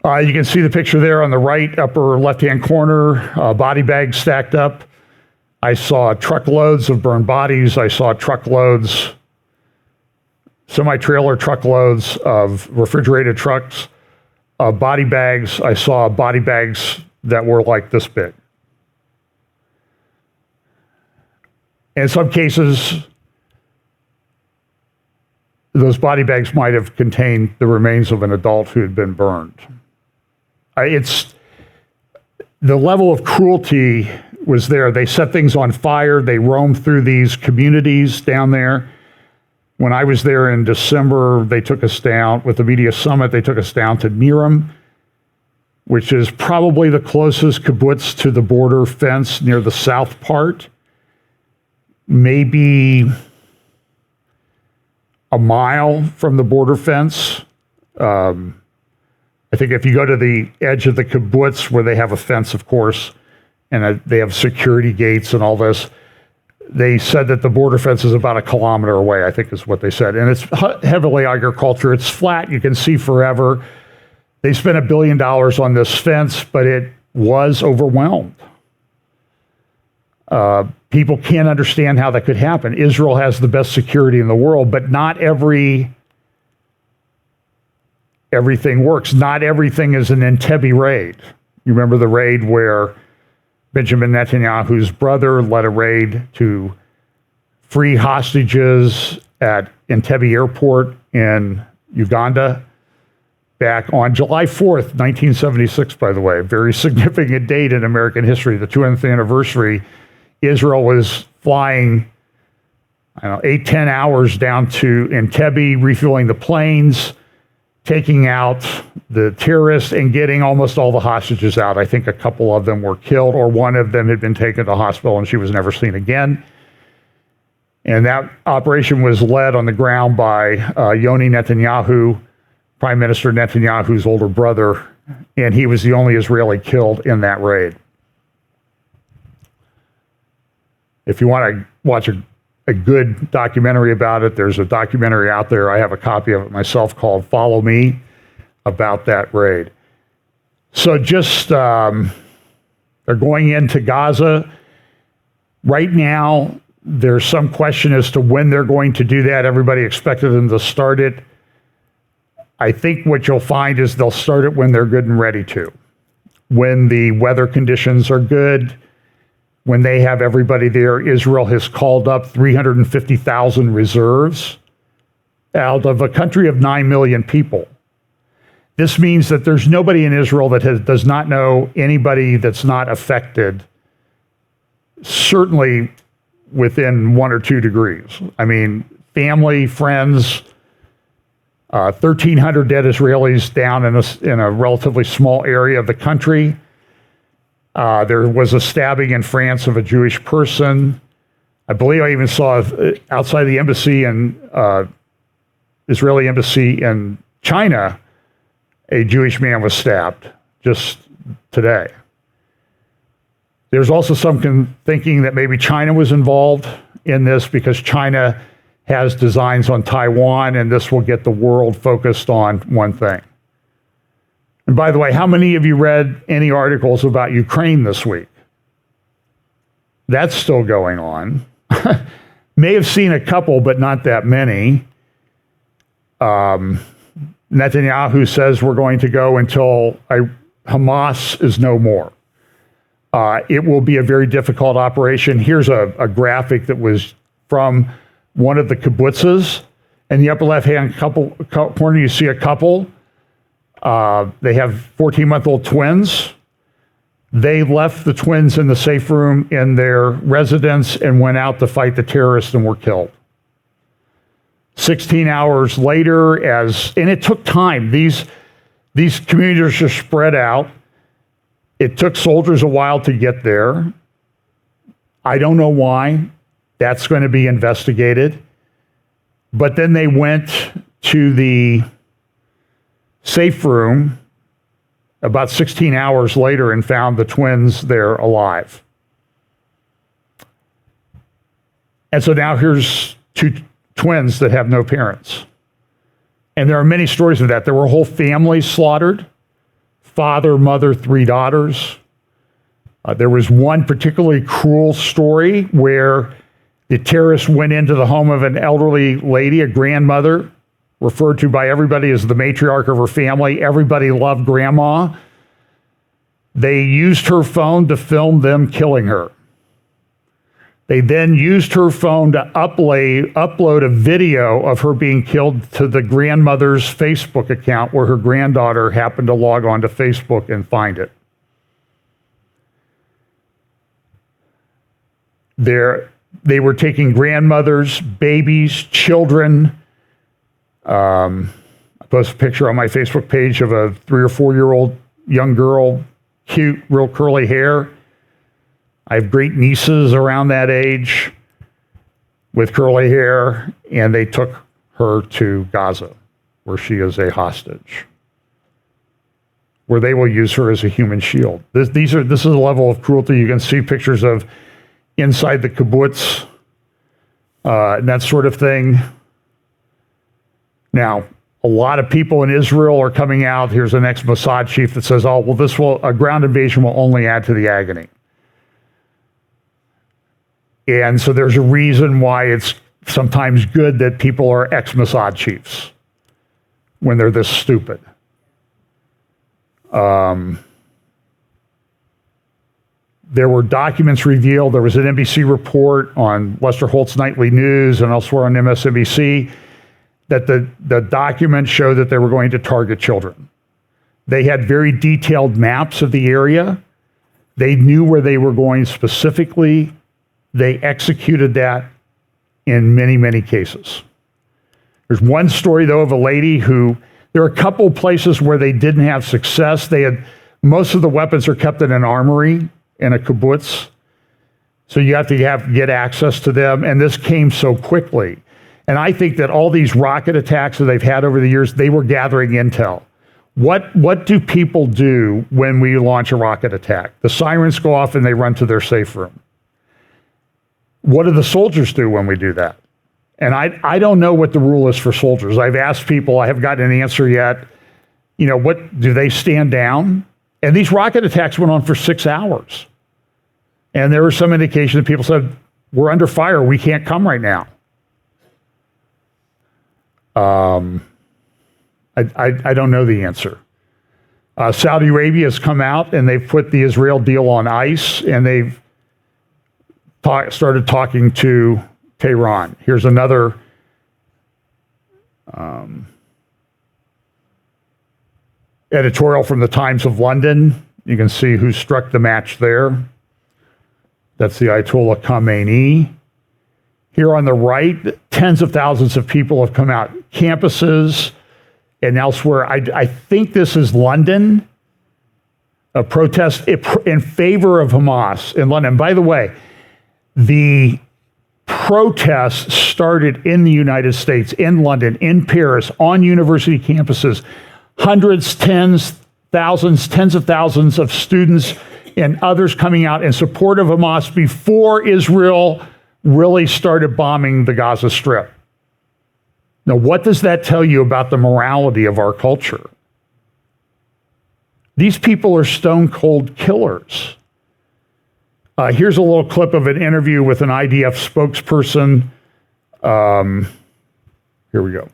You can see the picture there on the right upper left-hand corner, body bags stacked up. I saw truckloads of burned bodies. I saw truckloads, semi-trailer truckloads of refrigerated trucks, body bags. I saw body bags that were like this big. In some cases, those body bags might have contained the remains of an adult who had been burned. It's the level of cruelty was there. They set things on fire. They roamed through these communities down there. When I was there in December, they took us down with the media summit. They took us down to Niram, which is probably the closest kibbutz to the border fence near the south part. Maybe a mile from the border fence. I think if you go to the edge of the kibbutz where they have a fence, of course, and they have security gates and all this, they said that the border fence is about 1 kilometer away, I think is what they said. And it's heavily agriculture. It's flat. You can see forever. They spent $1 billion on this fence, but it was overwhelmed. People can't understand how that could happen. Israel has the best security in the world, but not everything works. Not everything is an Entebbe raid. You remember the raid where Benjamin Netanyahu's brother led a raid to free hostages at Entebbe Airport in Uganda back on July 4th, 1976, by the way, a very significant date in American history, the 200th anniversary. Israel was flying, 8-10 hours down to Entebbe, refueling the planes, taking out the terrorists and getting almost all the hostages out. I think a couple of them were killed, or one of them had been taken to hospital and she was never seen again. And that operation was led on the ground by Yoni Netanyahu, Prime Minister Netanyahu's older brother, and he was the only Israeli killed in that raid. If you want to watch a good documentary about it, there's a documentary out there. I have a copy of it myself called Follow Me, about that raid. So just, they're going into Gaza. Right now, there's some question as to when they're going to do that. Everybody expected them to start it. I think what you'll find is they'll start it when they're good and ready to. When the weather conditions are good, when they have everybody there. Israel has called up 350,000 reserves out of a country of 9 million people. This means that there's nobody in Israel that does not know anybody that's not affected, certainly within 1 or 2 degrees. I mean, family, friends, 1,300 dead Israelis down in a relatively small area of the country. There was a stabbing in France of a Jewish person. I believe I even saw outside the embassy Israeli embassy in China, a Jewish man was stabbed just today. There's also some thinking that maybe China was involved in this because China has designs on Taiwan, and this will get the world focused on one thing. And by the way, how many of you read any articles about Ukraine this week? That's still going on. May have seen a couple, but not that many. Netanyahu says we're going to go until Hamas is no more. It will be a very difficult operation. Here's a graphic that was from one of the kibbutzes. In the upper left-hand corner, you see a couple. They have 14-month-old twins. They left the twins in the safe room in their residence and went out to fight the terrorists and were killed. 16 hours later, and it took time. These communities are spread out. It took soldiers a while to get there. I don't know why. That's going to be investigated. But then they went to the safe room about 16 hours later and found the twins there alive. And so now here's two twins that have no parents. And there are many stories of that. There were whole families slaughtered. Father, mother, 3 daughters. There was one particularly cruel story where the terrorists went into the home of an elderly lady, a grandmother, referred to by everybody as the matriarch of her family. Everybody loved grandma. They used her phone to film them killing her. They then used her phone to upload a video of her being killed to the grandmother's Facebook account, where her granddaughter happened to log on to Facebook and find it. They were taking grandmothers, babies, children. I posted a picture on my Facebook page of a 3 or 4 year old young girl, cute, real curly hair. I have great nieces around that age with curly hair, and they took her to Gaza, where she is a hostage, where they will use her as a human shield. This is a level of cruelty. You can see pictures of inside the kibbutz and that sort of thing. Now, a lot of people in Israel are coming out. Here's an ex-Mossad chief that says, "Oh, well, a ground invasion will only add to the agony." And so there's a reason why it's sometimes good that people are ex-Mossad chiefs when they're this stupid. There were documents revealed. There was an NBC report on Lester Holt's Nightly News and elsewhere on MSNBC that the documents show that they were going to target children. They had very detailed maps of the area. They knew where they were going specifically. They executed that in many, many cases. There's one story, though, of a lady who, there are a couple places where they didn't have success. Most of the weapons are kept in an armory in a kibbutz. So you have to get access to them. And this came so quickly. And I think that all these rocket attacks that they've had over the years, they were gathering intel. What do people do when we launch a rocket attack? The sirens go off and they run to their safe room. What do the soldiers do when we do that? And I don't know what the rule is for soldiers. I've asked people, I haven't gotten an answer yet. What do they stand down? And these rocket attacks went on for 6 hours. And there was some indication that people said, we're under fire, we can't come right now. I don't know the answer. Saudi Arabia has come out and they've put the Israel deal on ice, and they've started talking to Tehran. Here's another editorial from the Times of London. You can see who struck the match there. That's the Ayatollah Khamenei. Here on the right, tens of thousands of people have come out, campuses and elsewhere. I think this is London, a protest in favor of Hamas in London. By the way, the protests started in the United States, in London, in Paris, on university campuses. Hundreds, tens of thousands of students and others coming out in support of Hamas before Israel really started bombing the Gaza Strip. Now, what does that tell you about the morality of our culture? These people are stone cold killers. Here's a little clip of an interview with an IDF spokesperson. Here we go.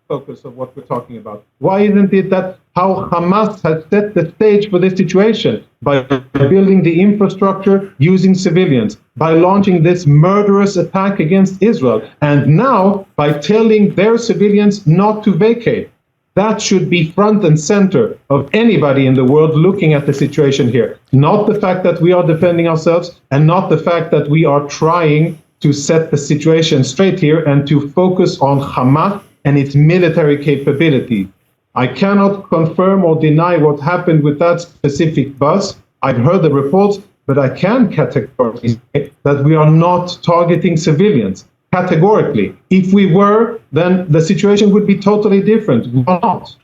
Focus of what we're talking about. Why isn't it that how Hamas has set the stage for this situation? By building the infrastructure using civilians, by launching this murderous attack against Israel, and now by telling their civilians not to vacate. That should be front and center of anybody in the world looking at the situation here. Not the fact that we are defending ourselves, and not the fact that we are trying to set the situation straight here and to focus on Hamas and its military capability. I cannot confirm or deny what happened with that specific bus. I've heard the reports, but I can categorically say that we are not targeting civilians. Categorically. If we were, then the situation would be totally different. We are not.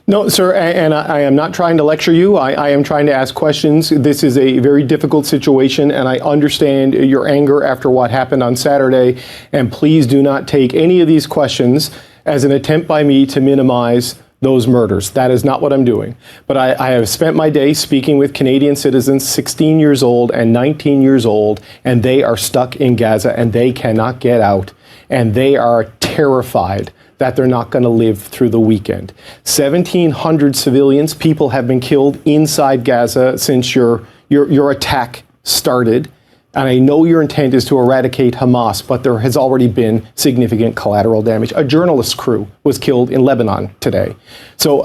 No, sir, and I am not trying to lecture you. I am trying to ask questions. This is a very difficult situation, and I understand your anger after what happened on Saturday. And please do not take any of these questions as an attempt by me to minimize those murders. That is not what I'm doing. But I have spent my day speaking with Canadian citizens, 16 years old and 19 years old, and they are stuck in Gaza and they cannot get out. And they are terrified that they're not going to live through the weekend. 1,700 civilians, people have been killed inside Gaza since your attack started. And I know your intent is to eradicate Hamas, but there has already been significant collateral damage. A journalist crew was killed in Lebanon today. So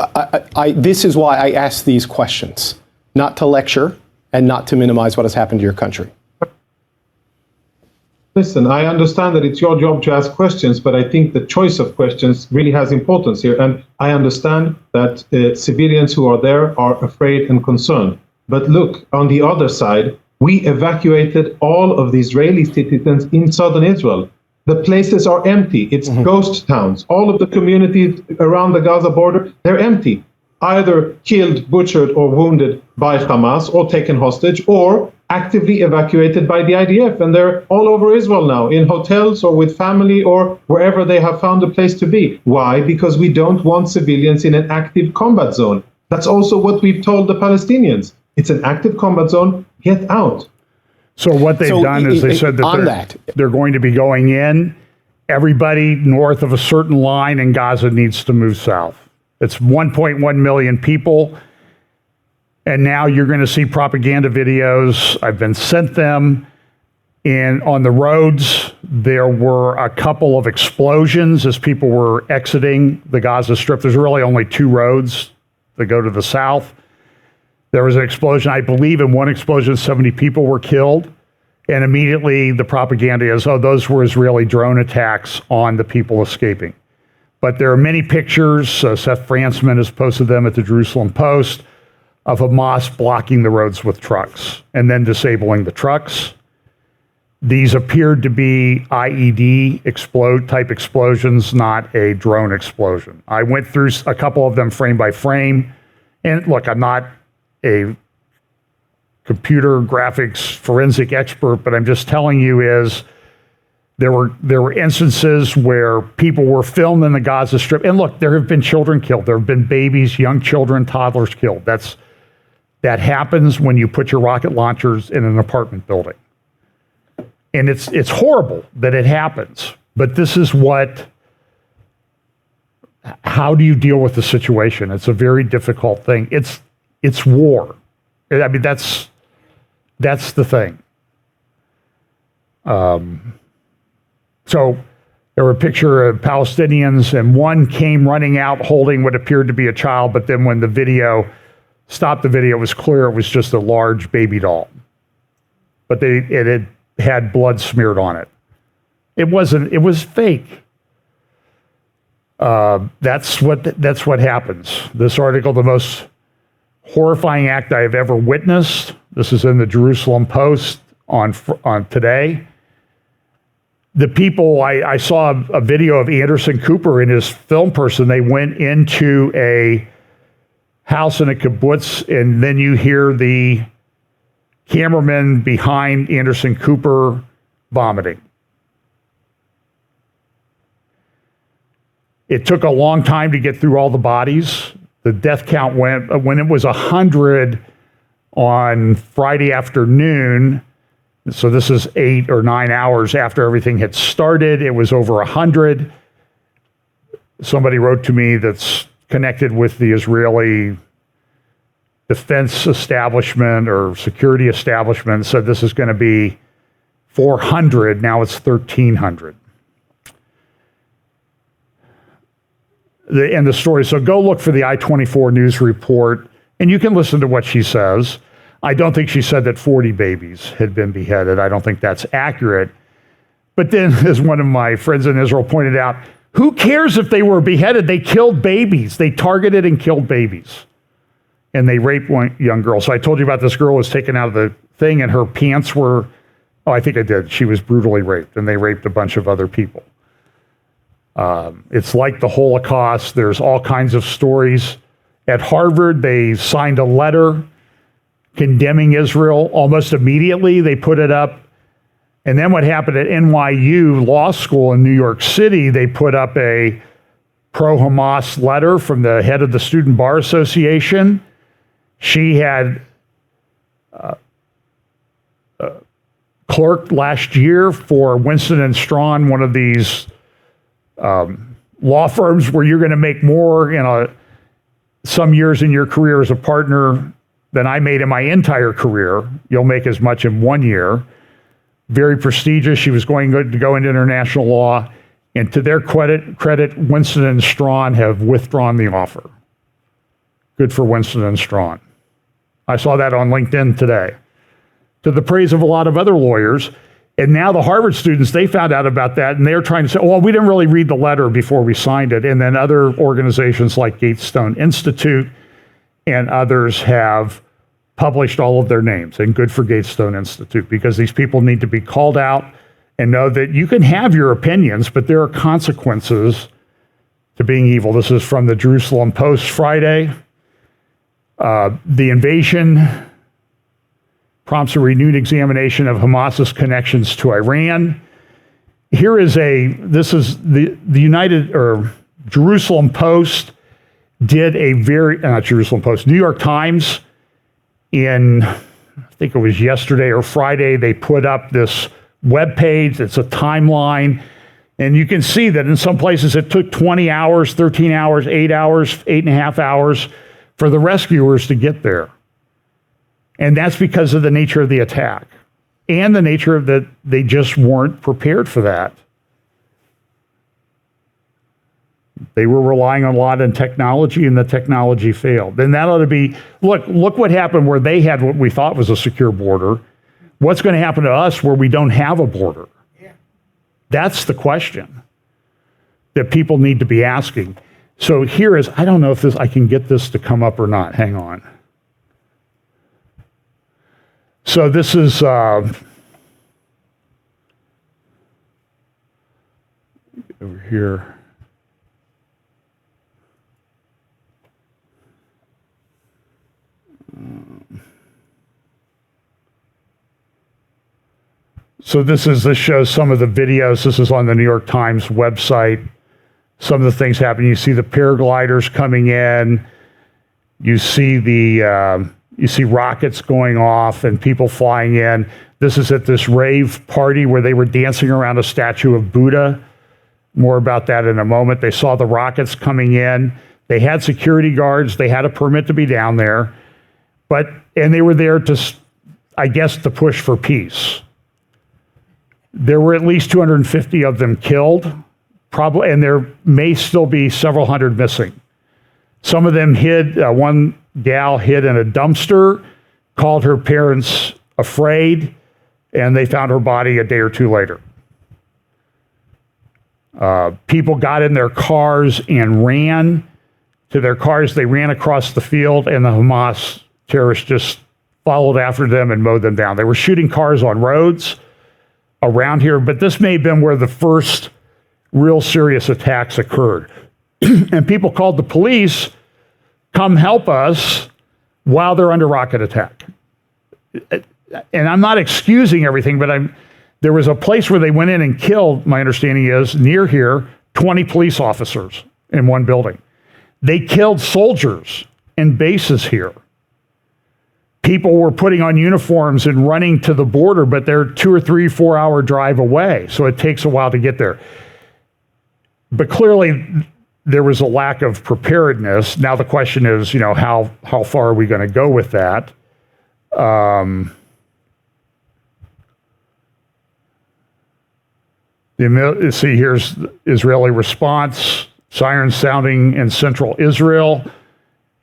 this is why I ask these questions, not to lecture and not to minimize what has happened to your country. Listen, I understand that it's your job to ask questions, but I think the choice of questions really has importance here. And I understand that civilians who are there are afraid and concerned. But look, on the other side, we evacuated all of the Israeli citizens in southern Israel. The places are empty. It's ghost towns. All of the communities around the Gaza border, they're empty. Either killed, butchered, or wounded by Hamas, or taken hostage, or actively evacuated by the IDF. And they're all over Israel now, in hotels or with family or wherever they have found a place to be. Why? Because we don't want civilians in an active combat zone. That's also what we've told the Palestinians. It's an active combat zone. Get out. So what they've done is they said that they're going to be going in. Everybody north of a certain line in Gaza needs to move south. It's 1.1 million people. And now you're going to see propaganda videos. I've been sent them. And on the roads, there were a couple of explosions as people were exiting the Gaza Strip. There's really only two roads that go to the south. There was an explosion. I believe in one explosion, 70 people were killed. And immediately the propaganda is, oh, those were Israeli drone attacks on the people escaping. But there are many pictures. Seth Fransman has posted them at the Jerusalem Post of Hamas blocking the roads with trucks and then disabling the trucks. These appeared to be IED type explosions, not a drone explosion. I went through a couple of them frame by frame. And look, I'm not a computer graphics forensic expert, but I'm just telling you is there were instances where people were filmed in the Gaza Strip. And look, there have been children killed. There have been babies, young children, toddlers killed. That happens when you put your rocket launchers in an apartment building. And it's horrible that it happens. But this is how do you deal with the situation? It's a very difficult thing. It's war. I mean, that's the thing. So there were a picture of Palestinians, and one came running out holding what appeared to be a child, but then when the video stopped, the video was clear it was just a large baby doll. But it had blood smeared on it. It was fake. That's what happens. This article, the most horrifying act I have ever witnessed. This is in the Jerusalem Post on today. The people, I saw a video of Anderson Cooper and his film person. They went into a house in a kibbutz, and then you hear the cameraman behind Anderson Cooper vomiting. It took a long time to get through all the bodies. The death count went, when it was 100 on Friday afternoon, so this is 8 or 9 hours after everything had started, it was over 100. Somebody wrote to me that's connected with the Israeli defense establishment or security establishment, said this is going to be 400, now it's 1,300. And the story. So go look for the I-24 news report, and you can listen to what she says. I don't think she said that 40 babies had been beheaded. I don't think that's accurate. But then, as one of my friends in Israel pointed out, who cares if they were beheaded? They killed babies. They targeted and killed babies. And they raped one young girl. So I told you about this girl who was taken out of the thing and her pants were, oh, I think I did. She was brutally raped, and they raped a bunch of other people. It's like the Holocaust. There's all kinds of stories. At Harvard, they signed a letter condemning Israel almost immediately. They put it up. And then what happened at NYU Law School in New York City, they put up a pro-Hamas letter from the head of the Student Bar Association. She had clerked last year for Winston & Strawn, one of these law firms where you're going to make more in some years in your career as a partner than I made in my entire career. You'll make as much in 1 year. Very prestigious. She was going to go into international law. And to their credit, Winston & Strawn have withdrawn the offer. Good for Winston & Strawn. I saw that on LinkedIn today. To the praise of a lot of other lawyers. And now the Harvard students, they found out about that, and they're trying to say, well, we didn't really read the letter before we signed it. And then other organizations like Gatestone Institute and others have published all of their names. And good for Gatestone Institute, because these people need to be called out and know that you can have your opinions, but there are consequences to being evil. This is from the Jerusalem Post Friday. The invasion prompts a renewed examination of Hamas's connections to Iran. This is the Jerusalem Post did New York Times I think it was yesterday or Friday, they put up this webpage. It's a timeline. And you can see that in some places it took 20 hours, 13 hours, 8 hours, 8.5 hours for the rescuers to get there. And that's because of the nature of the attack and the nature of that they just weren't prepared for that. They were relying on a lot in technology, and the technology failed. And that ought to be, look what happened where they had what we thought was a secure border. What's going to happen to us where we don't have a border? Yeah. That's the question that people need to be asking. So here is, I don't know if I can get this to come up or not. Hang on. So this is over here. So this shows some of the videos. This is on the New York Times website. Some of the things happen. You see the paragliders coming in. You see rockets going off and people flying in. This is at this rave party where they were dancing around a statue of Buddha. More about that in a moment. They saw the rockets coming in. They had security guards. They had a permit to be down there. And they were there to, I guess, to push for peace. There were at least 250 of them killed, probably, and there may still be several hundred missing. Some of them hid, one gal hid in a dumpster, called her parents afraid, and they found her body a day or two later. People got in their cars and ran to their cars. They ran across the field, and the Hamas terrorists just followed after them and mowed them down. They were shooting cars on roads around here, but this may have been where the first real serious attacks occurred. And people called the police, come help us, while they're under rocket attack. And I'm not excusing everything, but there was a place where they went in and killed, my understanding is, near here, 20 police officers in one building. They killed soldiers in bases here. People were putting on uniforms and running to the border, but they're 2 or 3, 4 hour drive away. So it takes a while to get there. But clearly there was a lack of preparedness. Now the question is, how far are we going to go with that? See, here's the Israeli response, sirens sounding in central Israel,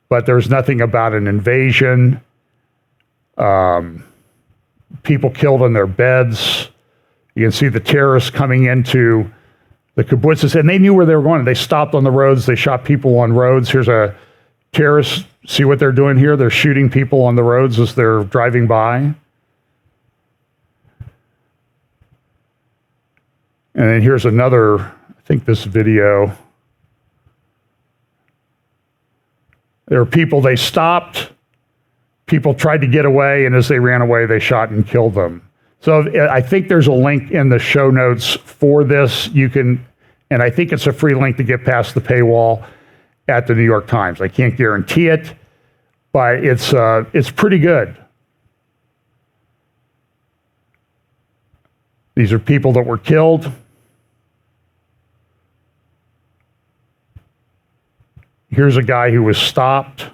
but there's nothing about an invasion. People killed in their beds. You can see the terrorists coming into the kibbutzes, and they knew where they were going. They stopped on the roads. They shot people on roads. Here's a terrorist. See what they're doing here? They're shooting people on the roads as they're driving by. And then here's another, I think this video. There were people, they stopped. People tried to get away, and as they ran away, they shot and killed them. So I think there's a link in the show notes for this. You can, and I think it's a free link to get past the paywall at the New York Times. I can't guarantee it, but it's pretty good. These are people that were killed. Here's a guy who was stopped.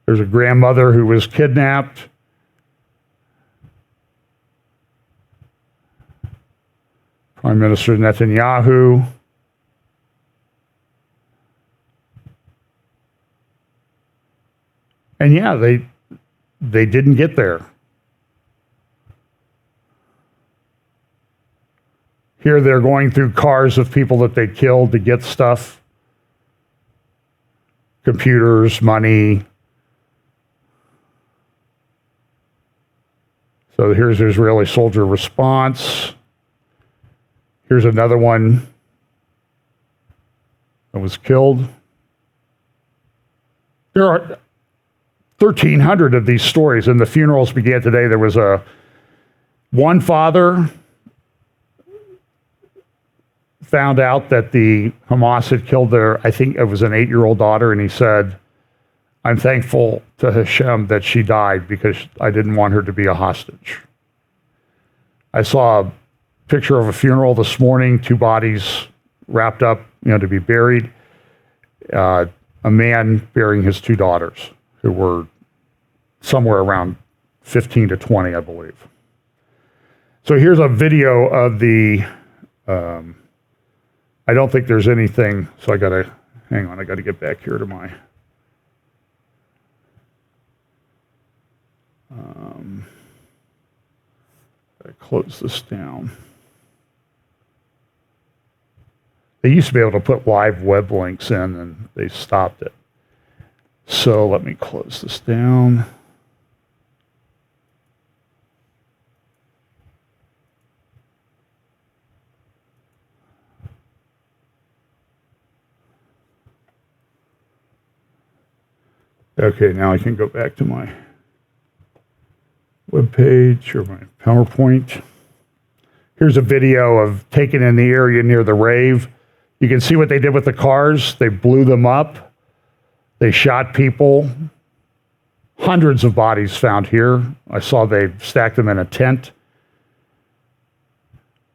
There's a grandmother who was kidnapped. Prime Minister Netanyahu. And yeah, they didn't get there. Here they're going through cars of people that they killed to get stuff. Computers, money. So here's the Israeli soldier response. Here's another one that was killed. There are 1,300 of these stories, and the funerals began today. There was one father found out that the Hamas had killed their, I think it was an 8-year-old daughter, and he said, I'm thankful to Hashem that she died because I didn't want her to be a hostage. I saw a picture of a funeral this morning, 2 bodies wrapped up, to be buried. A man burying his 2 daughters, who were somewhere around 15 to 20, I believe. So here's a video of the, I don't think there's anything, so I gotta get back here to my, I close this down. They used to be able to put live web links in, and they stopped it. So let me close this down. Okay, now I can go back to my web page or my PowerPoint. Here's a video of taken in the area near the rave. You can see what they did with the cars. They blew them up. They shot people. Hundreds of bodies found here. I saw they stacked them in a tent.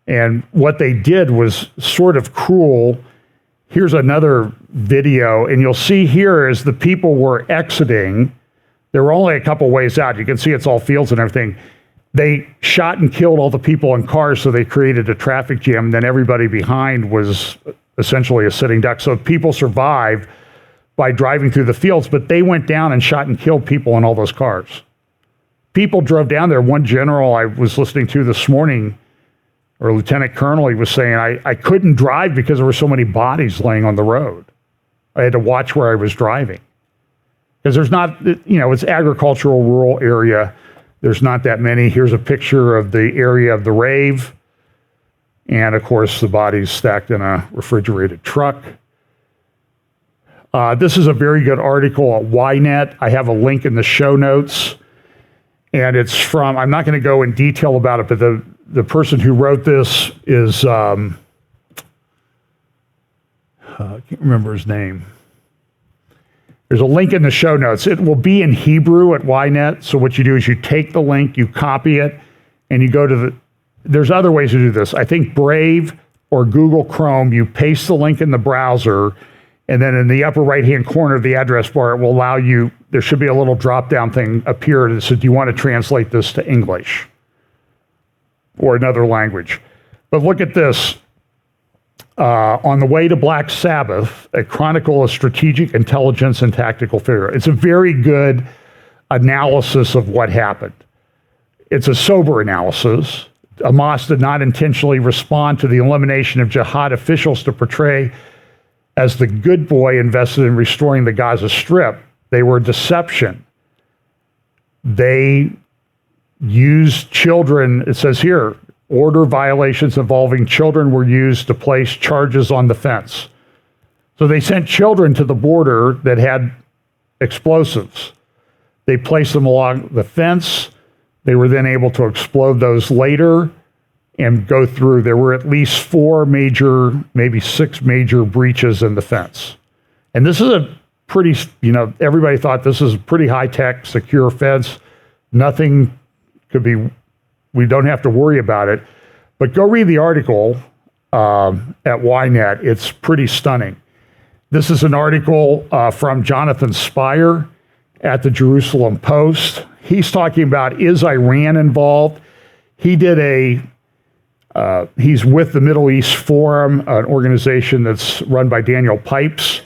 And what they did was sort of cruel. Here's another video, and you'll see here as the people were exiting, they were only a couple ways out. You can see it's all fields and everything. They shot and killed all the people in cars, so they created a traffic jam. And then everybody behind was essentially a sitting duck. So people survived by driving through the fields, but they went down and shot and killed people in all those cars. People drove down there. One general I was listening to this morning, or lieutenant colonel, he was saying, I couldn't drive because there were so many bodies laying on the road. I had to watch where I was driving. Because there's not, it's agricultural, rural area. There's not that many. Here's a picture of the area of the rave. And of course, the bodies stacked in a refrigerated truck. This is a very good article at Ynet. I have a link in the show notes. And it's from, I'm not going to go in detail about it, but the person who wrote this is, I can't remember his name. There's a link in the show notes. It will be in Hebrew at Ynet. So what you do is you take the link, you copy it, and you go to there's other ways to do this. I think Brave or Google Chrome, you paste the link in the browser, and then in the upper right-hand corner of the address bar, it will allow you, there should be a little drop-down thing appear that says, do you want to translate this to English or another language? But look at this. On the Way to Black Sabbath, a chronicle of strategic intelligence and tactical failure. It's a very good analysis of what happened. It's a sober analysis. Hamas did not intentionally respond to the elimination of jihad officials to portray as the good boy invested in restoring the Gaza Strip. They were deception. They used children, it says here, order violations involving children were used to place charges on the fence. So they sent children to the border that had explosives. They placed them along the fence. They were then able to explode those later and go through. There were at least 4 major, maybe 6 major breaches in the fence. And this is a pretty, everybody thought this is a pretty high-tech, secure fence. Nothing could be, we don't have to worry about it. But go read the article at Ynet. It's pretty stunning. This is an article from Jonathan Spire at the Jerusalem Post. He's talking about, is Iran involved? He did he's with the Middle East Forum, an organization that's run by Daniel Pipes.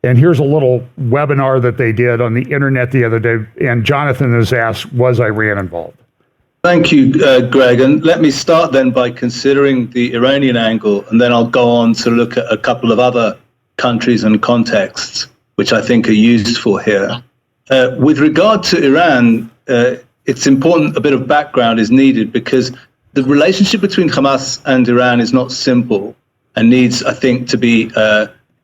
And here's a little webinar that they did on the internet the other day. And Jonathan has asked, was Iran involved? Thank you, Greg. And let me start then by considering the Iranian angle, and then I'll go on to look at a couple of other countries and contexts, which I think are useful here. With regard to Iran, it's important a bit of background is needed because the relationship between Hamas and Iran is not simple and needs, I think, to be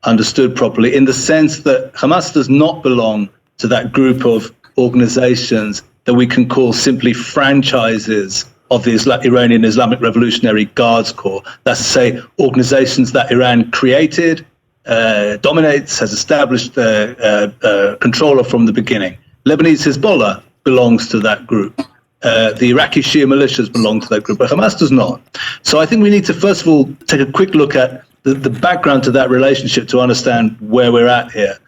understood properly in the sense that Hamas does not belong to that group of organizations that we can call simply franchises of the Iranian Islamic Revolutionary Guards Corps. That's to say, organizations that Iran created, dominates, has established control of from the beginning. Lebanese Hezbollah belongs to that group. The Iraqi Shia militias belong to that group, but Hamas does not. So I think we need to, first of all, take a quick look at the background to that relationship to understand where we're at here.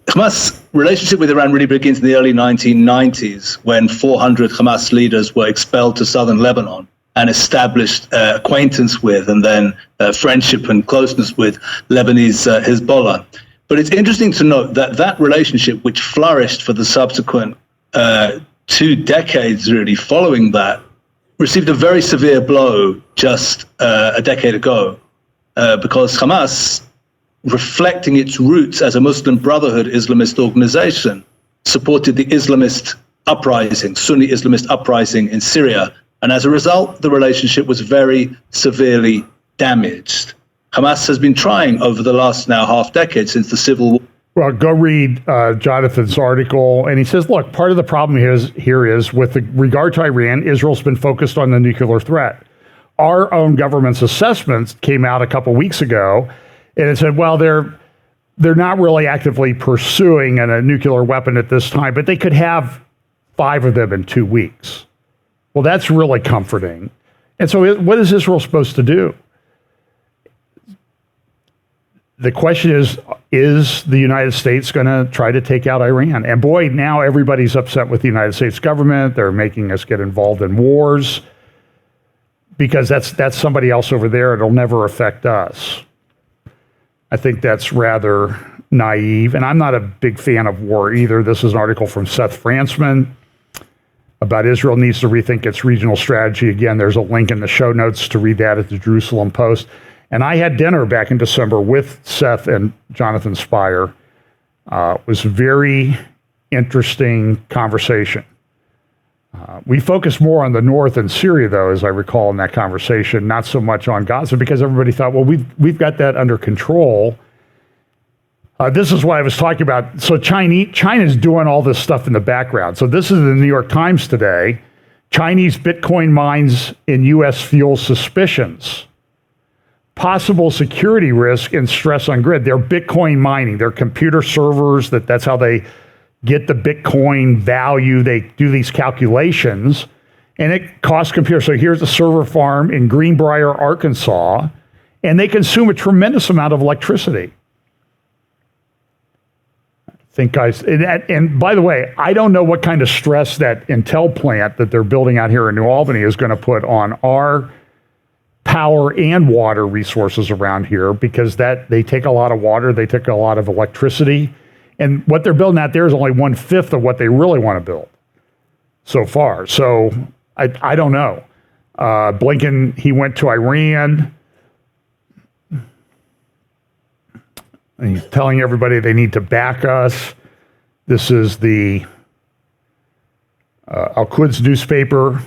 Hamas' relationship with Iran really begins in the early 1990s when 400 Hamas leaders were expelled to southern Lebanon and established acquaintance with and then friendship and closeness with Lebanese Hezbollah. But it's interesting to note that that relationship, which flourished for the subsequent 2 decades really following that, received a very severe blow just a decade ago because Hamas, reflecting its roots as a Muslim Brotherhood Islamist organization, supported the Islamist uprising, Sunni Islamist uprising in Syria. And as a result, the relationship was very severely damaged. Hamas has been trying over the last now half decade since the civil war. Well, go read Jonathan's article. And he says, look, part of the problem here is with regard to Iran, Israel's been focused on the nuclear threat. Our own government's assessments came out a couple weeks ago, and it said, well, they're not really actively pursuing a nuclear weapon at this time, but they could have 5 of them in 2 weeks. Well, that's really comforting. And so what is Israel supposed to do? The question is the United States going to try to take out Iran? And boy, now everybody's upset with the United States government. They're making us get involved in wars because that's somebody else over there. It'll never affect us. I think that's rather naive. And I'm not a big fan of war either. This is an article from Seth Fransman about Israel needs to rethink its regional strategy. Again, there's a link in the show notes to read that at the Jerusalem Post. And I had dinner back in December with Seth and Jonathan Spire. It was a very interesting conversation. We focused more on the north and Syria, though, as I recall in that conversation, not so much on Gaza, because everybody thought, well, we've got that under control. This is what I was talking about. So China's doing all this stuff in the background. So this is in the New York Times today. Chinese Bitcoin mines in U.S. fuel suspicions. Possible security risk and stress on grid. They're Bitcoin mining. They're computer servers. That's how they get the Bitcoin value. They do these calculations, and it costs computers. So here's a server farm in Greenbrier, Arkansas, and they consume a tremendous amount of electricity. And by the way, I don't know what kind of stress that Intel plant that they're building out here in New Albany is going to put on our power and water resources around here because they take a lot of water, they take a lot of electricity, and what they're building out there is only 1/5 of what they really want to build so far. So I don't know. Blinken, he went to Iran. And he's telling everybody they need to back us. This is the Al-Quds newspaper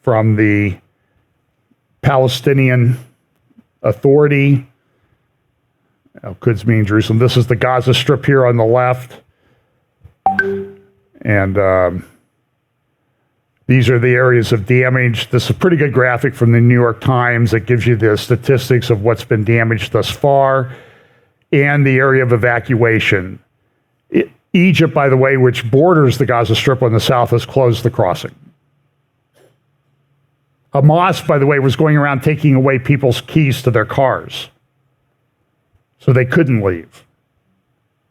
from the Palestinian Authority. Al-Quds mean Jerusalem. This is the Gaza Strip here on the left. And these are the areas of damage. This is a pretty good graphic from the New York Times that gives you the statistics of what's been damaged thus far and the area of evacuation. Egypt, by the way, which borders the Gaza Strip on the south, has closed the crossing. Hamas, by the way, was going around taking away people's keys to their cars, so they couldn't leave.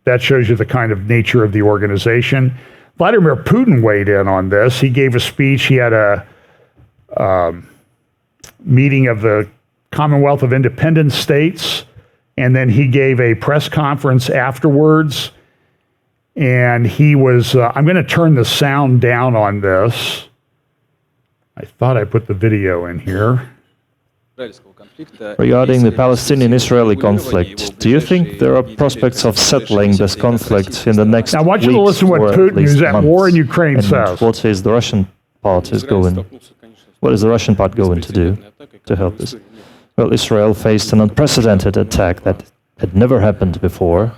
That shows you the kind of nature of the organization. Vladimir Putin weighed in on this. He gave a speech. He had a meeting of the Commonwealth of Independent States, and then he gave a press conference afterwards. And he was, I'm going to turn the sound down on this. I thought I put the video in here. Regarding the Palestinian-Israeli conflict, do you think there are prospects of settling this conflict in the next Now, I want you to weeks listen to what or at Putin, least who's at months? war in Ukraine, And says. what is the Russian part is going? What is the Russian part going to do to help this? Well, Israel faced an unprecedented attack that had never happened before,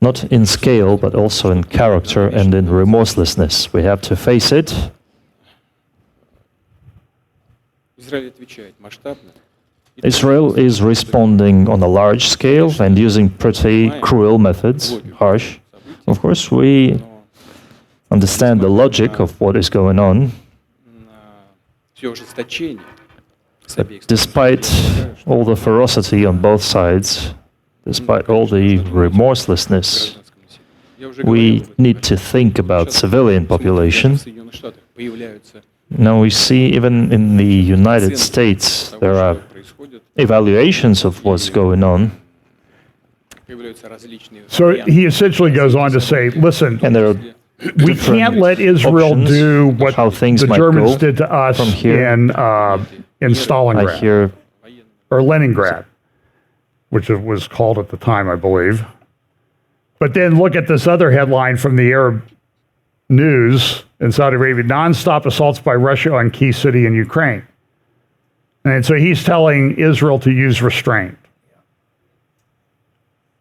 not in scale, but also in character and in remorselessness. We have to face it. Israel is responding on a large scale and using pretty cruel methods, harsh. Of course, we understand the logic of what is going on. But despite all the ferocity on both sides, despite all the remorselessness, we need to think about civilian population. Now we see even in the United States there are evaluations of what's going on. So he essentially goes on to say, listen, And there are we can't let Israel options do what how things the might Germans go did to us from here. in Stalingrad, I hear or Leningrad, which it was called at the time, I believe. But then look at this other headline from the Arab news in Saudi Arabia: non-stop assaults by Russia on key city in Ukraine. And so he's telling Israel to use restraint.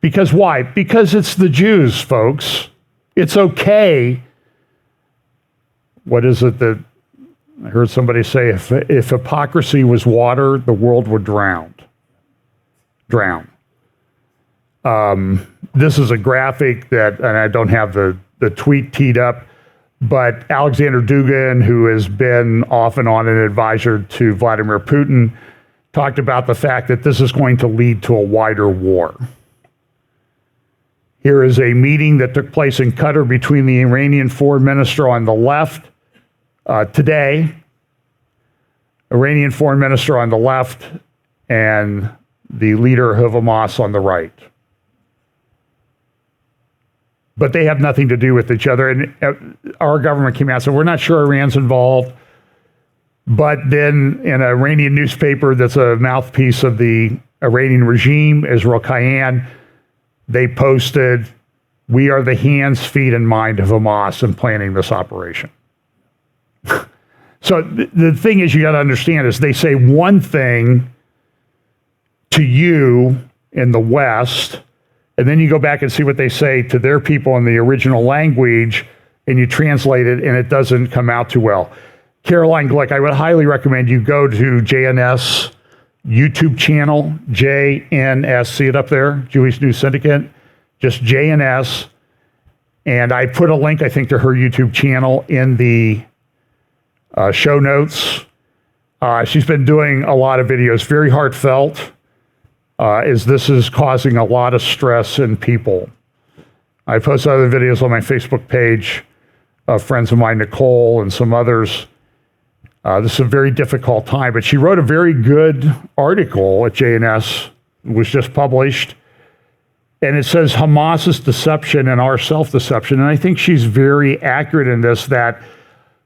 Because why? Because it's the Jews, folks. It's okay. What is it that I heard somebody say? If hypocrisy was water, the world would drown. This is a graphic that, and I don't have the tweet teed up, but Alexander Dugin, who has been off and on an advisor to Vladimir Putin, talked about the fact that this is going to lead to a wider war. Here is a meeting that took place in Qatar between the Iranian foreign minister on the left today, Iranian foreign minister on the left, and the leader of Hamas on the right. But they have nothing to do with each other. And our government came out and said, we're not sure Iran's involved. But then in an Iranian newspaper that's a mouthpiece of the Iranian regime, Israel Kayan, they posted, we are the hands, feet, and mind of Hamas in planning this operation. So the thing is, you got to understand is they say one thing to you in the West, and then you go back and see what they say to their people in the original language, and you translate it, and it doesn't come out too well. Caroline Glick, I would highly recommend you go to JNS YouTube channel, JNS, see it up there, Jewish News Syndicate, just JNS, and I put a link, I think, to her YouTube channel in the show notes. She's been doing a lot of videos, very heartfelt, as this is causing a lot of stress in people. I post other videos on my Facebook page of friends of mine, Nicole and some others. This is a very difficult time, but she wrote a very good article at JNS, was just published, and it says Hamas's deception and our self-deception. And I think she's very accurate in this, that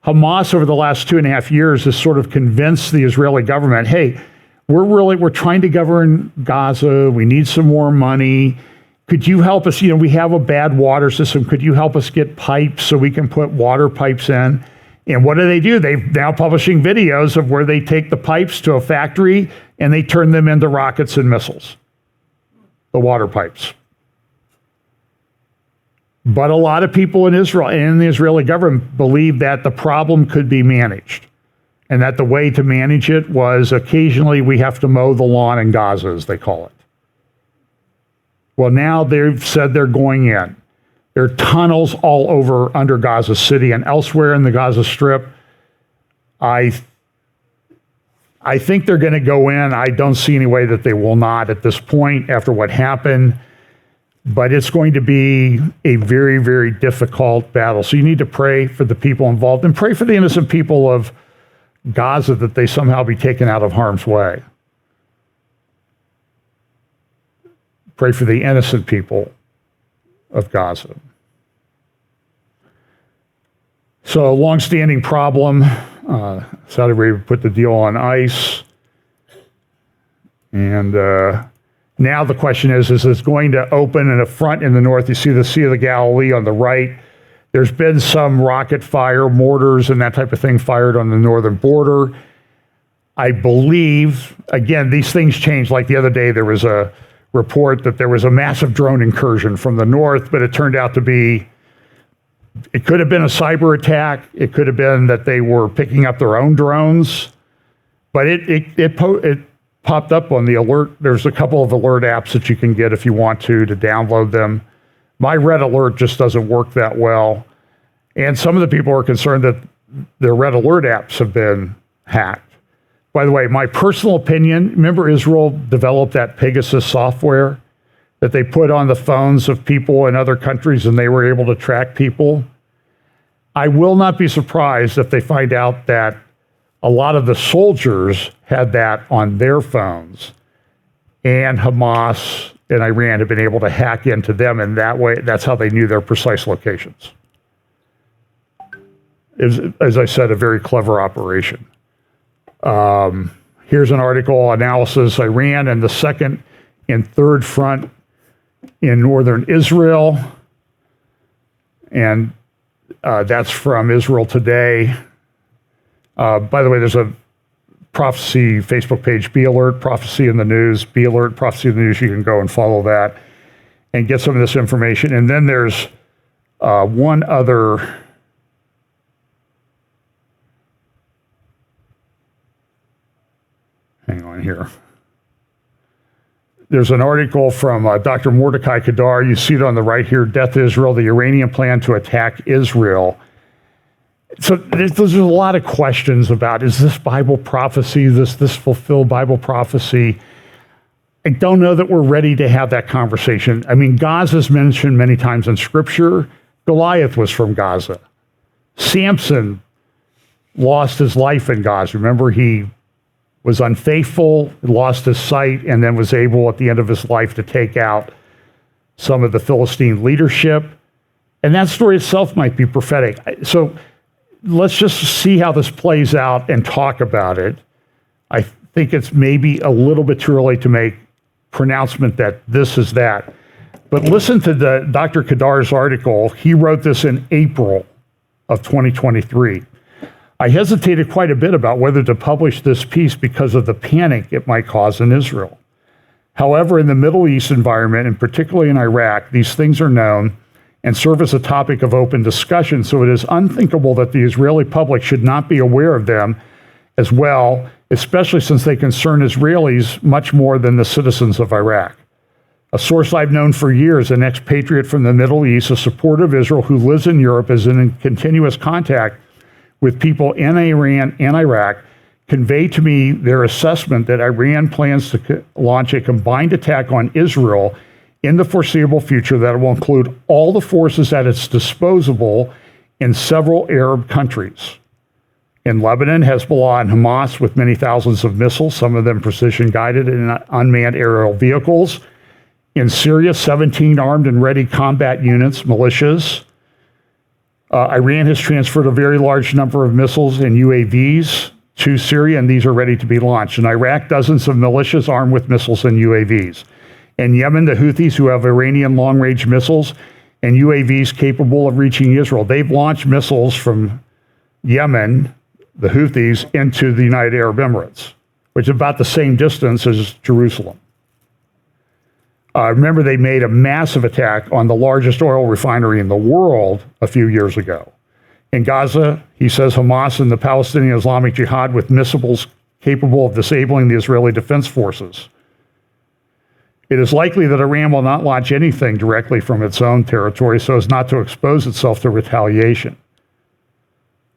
Hamas over the last 2.5 years has sort of convinced the Israeli government, hey, we're trying to govern Gaza. We need some more money. Could you help us? We have a bad water system. Could you help us get pipes so we can put water pipes in? And what do? They're now publishing videos of where they take the pipes to a factory and they turn them into rockets and missiles, the water pipes. But a lot of people in Israel and in the Israeli government believe that the problem could be managed, and that the way to manage it was occasionally we have to mow the lawn in Gaza, as they call it. Well, now they've said they're going in. There are tunnels all over under Gaza City and elsewhere in the Gaza Strip. I think they're going to go in. I don't see any way that they will not at this point after what happened. But it's going to be a very, very difficult battle. So you need to pray for the people involved and pray for the innocent people of Gaza that they somehow be taken out of harm's way. Pray for the innocent people of Gaza. So a long-standing problem. Saudi Arabia put the deal on ice. And now the question is it's going to open in a front in the north? You see the Sea of the Galilee on the right. There's been some rocket fire, mortars, and that type of thing fired on the northern border. I believe, again, these things change. Like the other day, there was a report that there was a massive drone incursion from the north, but it turned out to be, it could have been a cyber attack. It could have been that they were picking up their own drones, but it popped up on the alert. There's a couple of alert apps that you can get if you want to download them. My Red Alert just doesn't work that well. And some of the people are concerned that their Red Alert apps have been hacked. By the way, my personal opinion, remember Israel developed that Pegasus software that they put on the phones of people in other countries and they were able to track people? I will not be surprised if they find out that a lot of the soldiers had that on their phones and Hamas and Iran have been able to hack into them, and that way, that's how they knew their precise locations. It was, as I said, a very clever operation. Here's an article, analysis, Iran and the second and third front in northern Israel. And that's from Israel Today. By the way, there's a prophecy Facebook page, Be Alert, Prophecy in the News, Be Alert, Prophecy in the News. You can go and follow that and get some of this information. And then there's one other, hang on here. There's an article from Dr. Mordecai Kedar. You see it on the right here, Death Israel, the Iranian plan to attack Israel. So there's a lot of questions about, is this Bible prophecy, this fulfilled Bible prophecy? I don't know that we're ready to have that conversation. I mean, Gaza is mentioned many times in Scripture. Goliath was from Gaza. Samson lost his life in Gaza. Remember, he was unfaithful, lost his sight, and then was able at the end of his life to take out some of the Philistine leadership. And that story itself might be prophetic. So let's just see how this plays out and talk about it. I think it's maybe a little bit too early to make pronouncement that this is that. But listen to the Dr. Kedar's article. He wrote this in April of 2023. I hesitated quite a bit about whether to publish this piece because of the panic it might cause in Israel. However, in the Middle East environment, and particularly in Iraq, these things are known and serve as a topic of open discussion, so it is unthinkable that the Israeli public should not be aware of them as well, especially since they concern Israelis much more than the citizens of Iraq. A source I've known for years, an expatriate from the Middle East, a supporter of Israel who lives in Europe, is in continuous contact with people in Iran and Iraq, conveyed to me their assessment that Iran plans to launch a combined attack on Israel in the foreseeable future that will include all the forces at its disposal in several Arab countries. In Lebanon, Hezbollah and Hamas with many thousands of missiles, some of them precision-guided and unmanned aerial vehicles. In Syria, 17 armed and ready combat units, militias. Iran has transferred a very large number of missiles and UAVs to Syria, and these are ready to be launched. In Iraq, dozens of militias armed with missiles and UAVs. In Yemen, the Houthis, who have Iranian long-range missiles and UAVs capable of reaching Israel. They've launched missiles from Yemen, the Houthis, into the United Arab Emirates, which is about the same distance as Jerusalem. Remember, they made a massive attack on the largest oil refinery in the world a few years ago. In Gaza, he says Hamas and the Palestinian Islamic Jihad with missiles capable of disabling the Israeli Defense Forces. It is likely that Iran will not launch anything directly from its own territory so as not to expose itself to retaliation.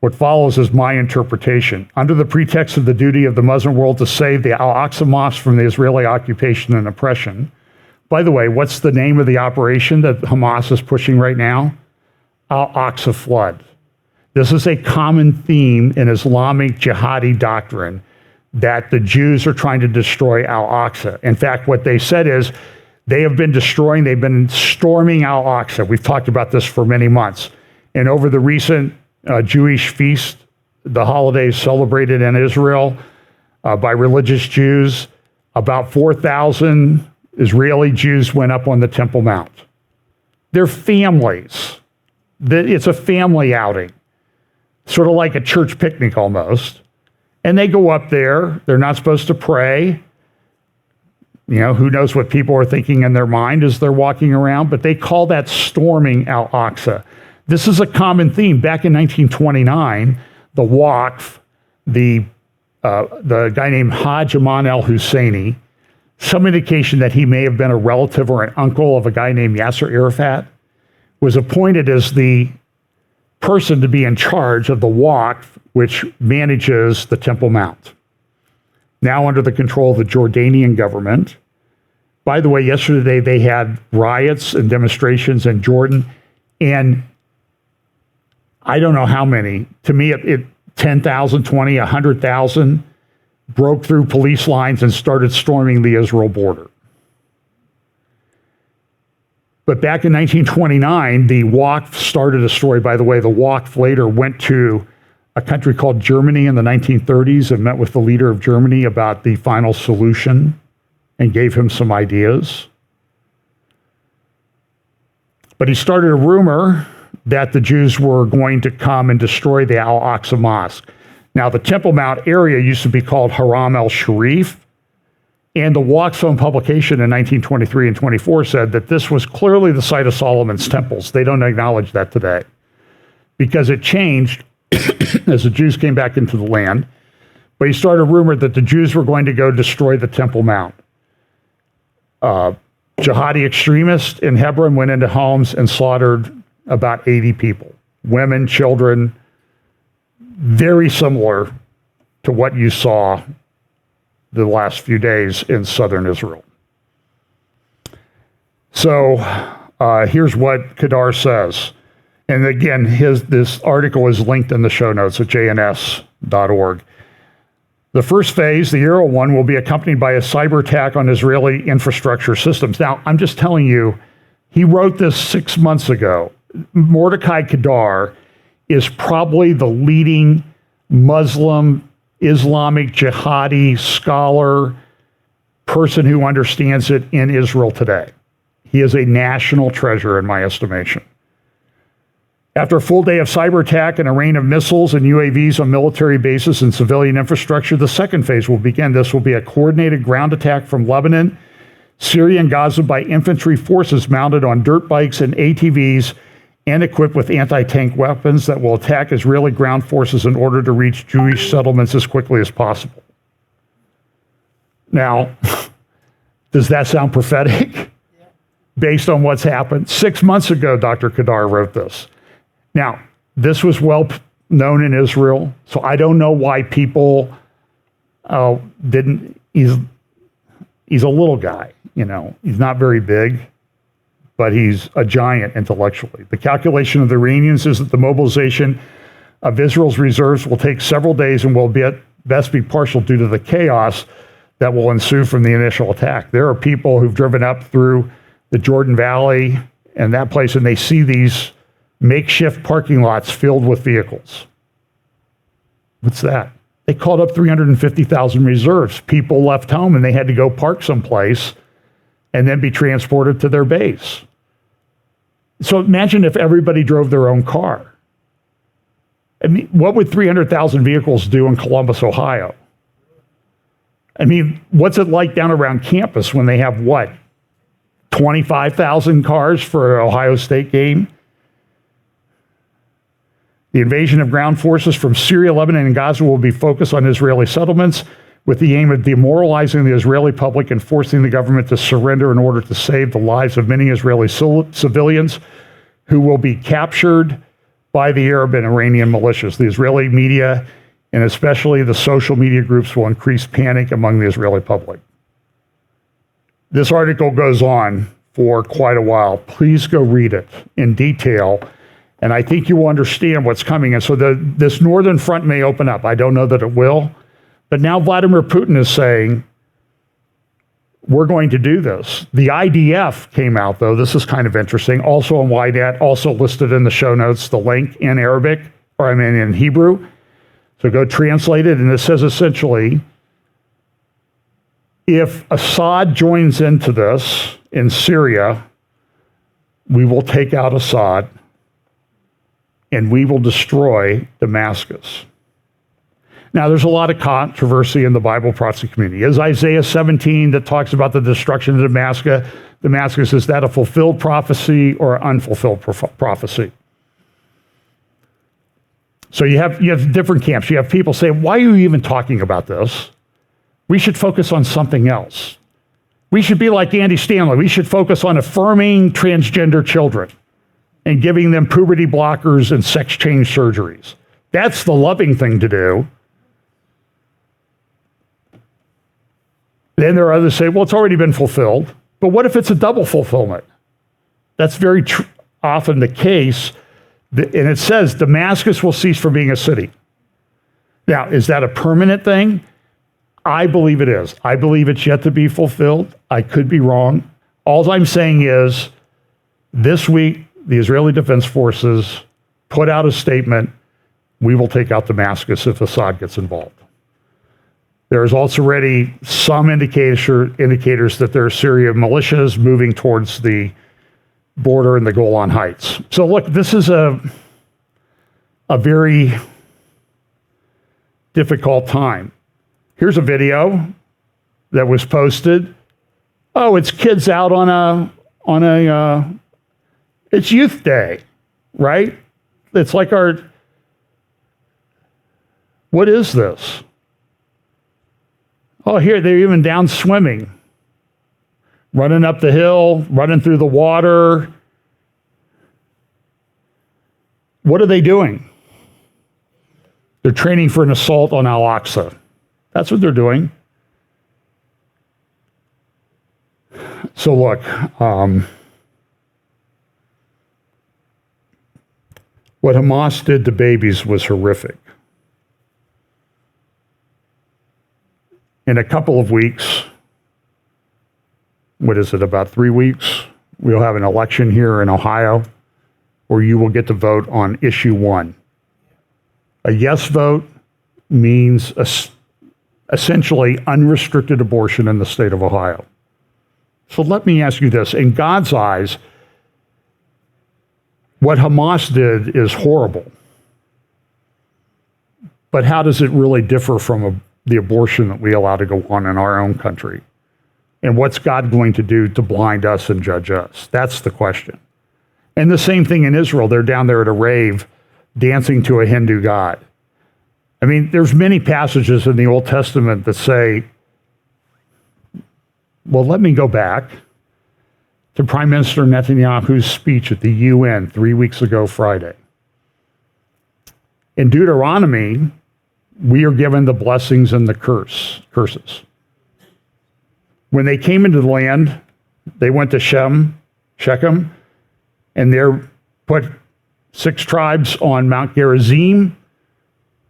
What follows is my interpretation. Under the pretext of the duty of the Muslim world to save the Al-Aqsa Mosque from the Israeli occupation and oppression. By the way, what's the name of the operation that Hamas is pushing right now? Al-Aqsa Flood. This is a common theme in Islamic jihadi doctrine that the Jews are trying to destroy Al-Aqsa. In fact, what they said is they've been storming Al-Aqsa. We've talked about this for many months. And over the recent Jewish feast, the holidays celebrated in Israel by religious Jews, about 4,000 Israeli Jews went up on the Temple Mount. They're families. It's a family outing, sort of like a church picnic almost. And they go up there. They're not supposed to pray. You know, who knows what people are thinking in their mind as they're walking around, but they call that storming Al-Aqsa. This is a common theme. Back in 1929, the Waqf, the guy named Hajj Aman al-Husseini, some indication that he may have been a relative or an uncle of a guy named Yasser Arafat, was appointed as the person to be in charge of the Waqf, which manages the Temple Mount, now under the control of the Jordanian government. By the way, yesterday they had riots and demonstrations in Jordan, and I don't know how many. To me, 10,000, 20, 100,000 broke through police lines and started storming the Israel border. But back in 1929, the Waqf started a story. By the way, the Waqf later went to a country called Germany in the 1930s and met with the leader of Germany about the final solution and gave him some ideas. But he started a rumor that the Jews were going to come and destroy the Al-Aqsa Mosque. Now, the Temple Mount area used to be called Haram al-Sharif, and the Waqf's own publication in 1923 and 24 said that this was clearly the site of Solomon's temples. They don't acknowledge that today because it changed as the Jews came back into the land. But he started a rumor that the Jews were going to go destroy the Temple Mount. Jihadi extremists in Hebron went into homes and slaughtered about 80 people, women, children, very similar to what you saw the last few days in southern Israel. So here's what Kedar says. And again, this article is linked in the show notes at jns.org. The first phase, the Euro one, will be accompanied by a cyber attack on Israeli infrastructure systems. Now, I'm just telling you, he wrote this 6 months ago. Mordecai Kedar is probably the leading Muslim, Islamic, jihadi scholar, person who understands it in Israel today. He is a national treasure in my estimation. After a full day of cyber attack and a rain of missiles and UAVs on military bases and civilian infrastructure, the second phase will begin. This will be a coordinated ground attack from Lebanon, Syria, and Gaza by infantry forces mounted on dirt bikes and ATVs and equipped with anti-tank weapons that will attack Israeli ground forces in order to reach Jewish settlements as quickly as possible. Now, does that sound prophetic? Based on what's happened? 6 months ago, Dr. Kedar wrote this. Now, this was well known in Israel, so I don't know why people didn't. He's a little guy, you know. He's not very big, but he's a giant intellectually. The calculation of the Iranians is that the mobilization of Israel's reserves will take several days and will be at best be partial due to the chaos that will ensue from the initial attack. There are people who've driven up through the Jordan Valley and that place, and they see these makeshift parking lots filled with vehicles. What's that? They called up 350,000 reserves. People left home and they had to go park someplace and then be transported to their base. So imagine if everybody drove their own car. I mean, what would 300,000 vehicles do in Columbus, Ohio? I mean, what's it like down around campus when they have, 25,000 cars for an Ohio State game? The invasion of ground forces from Syria, Lebanon, and Gaza will be focused on Israeli settlements with the aim of demoralizing the Israeli public and forcing the government to surrender in order to save the lives of many Israeli civilians who will be captured by the Arab and Iranian militias. The Israeli media, and especially the social media groups, will increase panic among the Israeli public. This article goes on for quite a while. Please go read it in detail, and I think you will understand what's coming. And so this northern front may open up. I don't know that it will, but now Vladimir Putin is saying, we're going to do this. The IDF came out, though. This is kind of interesting. Also on YNET, also listed in the show notes, the link in Arabic, or I mean in Hebrew. So go translate it, and it says essentially, if Assad joins into this in Syria, we will take out Assad and we will destroy Damascus. Now, there's a lot of controversy in the Bible prophecy community. Is Isaiah 17 that talks about the destruction of Damascus, is that a fulfilled prophecy or unfulfilled prophecy? So you have different camps. You have people saying, why are you even talking about this? We should focus on something else. We should be like Andy Stanley. We should focus on affirming transgender children and giving them puberty blockers and sex change surgeries. That's the loving thing to do. Then there are others who say, well, it's already been fulfilled. But what if it's a double fulfillment? That's very often the case. And it says Damascus will cease from being a city. Now, is that a permanent thing? I believe it is. I believe it's yet to be fulfilled. I could be wrong. All I'm saying is this week, the Israeli Defense Forces put out a statement, we will take out Damascus if Assad gets involved. There's also already some indicators that there are Syrian militias moving towards the border in the Golan Heights. So look, this is a very difficult time. Here's a video that was posted. Oh, it's kids out it's Youth Day, right? It's like what is this? Oh, here, they're even down swimming, running up the hill, running through the water. What are they doing? They're training for an assault on Al-Aqsa. That's what they're doing. So look, what Hamas did to babies was horrific. In a couple of weeks, about 3 weeks, we'll have an election here in Ohio where you will get to vote on issue 1. A yes vote means essentially unrestricted abortion in the state of Ohio. So let me ask you this. In God's eyes, what Hamas did is horrible. But how does it really differ from the abortion that we allow to go on in our own country? And what's God going to do to blind us and judge us? That's the question. And the same thing in Israel. They're down there at a rave dancing to a Hindu god. I mean, there's many passages in the Old Testament that say, well, let me go back to Prime Minister Netanyahu's speech at the UN 3 weeks ago Friday. In Deuteronomy, we are given the blessings and the curses. When they came into the land, they went to Shechem, and there put 6 tribes on Mount Gerizim,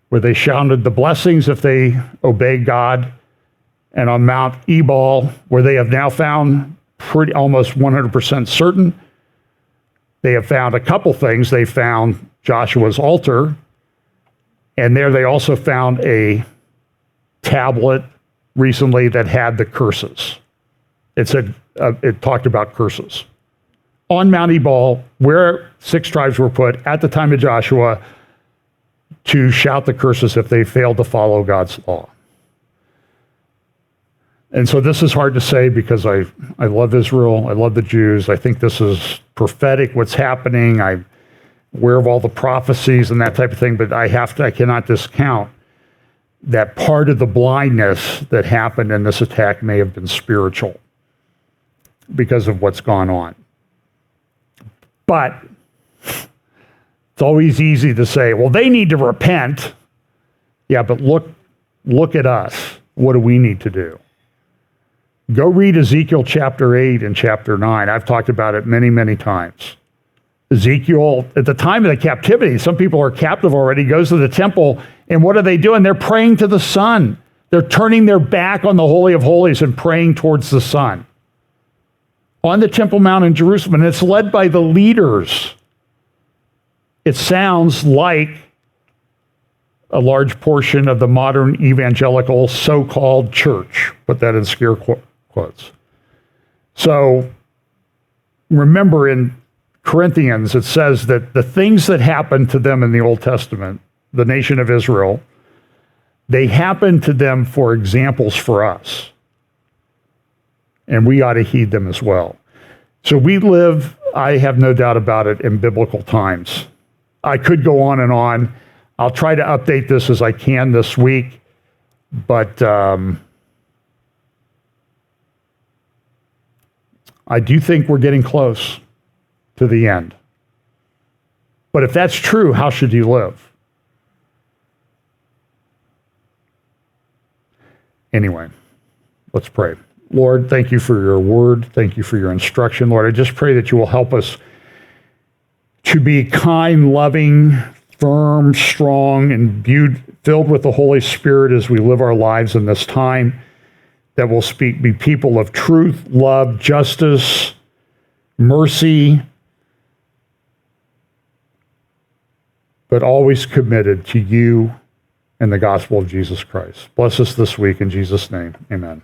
where they shouted the blessings if they obeyed God, and on Mount Ebal, where they have now found pretty almost 100% certain. They have found a couple things. They found Joshua's altar, and there they also found a tablet recently that had the curses. It said, it talked about curses. On Mount Ebal, where 6 tribes were put at the time of Joshua to shout the curses if they failed to follow God's law. And so this is hard to say because I love Israel, I love the Jews, I think this is prophetic what's happening, I'm aware of all the prophecies and that type of thing, but I cannot discount that part of the blindness that happened in this attack may have been spiritual because of what's gone on. But it's always easy to say, well, they need to repent. Yeah, but look at us. What do we need to do? Go read Ezekiel chapter 8 and chapter 9. I've talked about it many, many times. Ezekiel, at the time of the captivity, some people are captive already, goes to the temple, and what are they doing? They're praying to the sun. They're turning their back on the Holy of Holies and praying towards the sun on the Temple Mount in Jerusalem, and it's led by the leaders. It sounds like a large portion of the modern evangelical so-called church. Put that in scare quotes. So remember in Corinthians, it says that the things that happened to them in the Old Testament, the nation of Israel, they happened to them for examples for us. And we ought to heed them as well. So we live, I have no doubt about it, in biblical times. I could go on and on. I'll try to update this as I can this week, but I do think we're getting close to the end. But if that's true, how should you live? Anyway, let's pray. Lord, thank you for your word. Thank you for your instruction. Lord, I just pray that you will help us to be kind, loving, firm, strong, and filled with the Holy Spirit as we live our lives in this time, that will be people of truth, love, justice, mercy, but always committed to you and the gospel of Jesus Christ. Bless us this week in Jesus' name. Amen.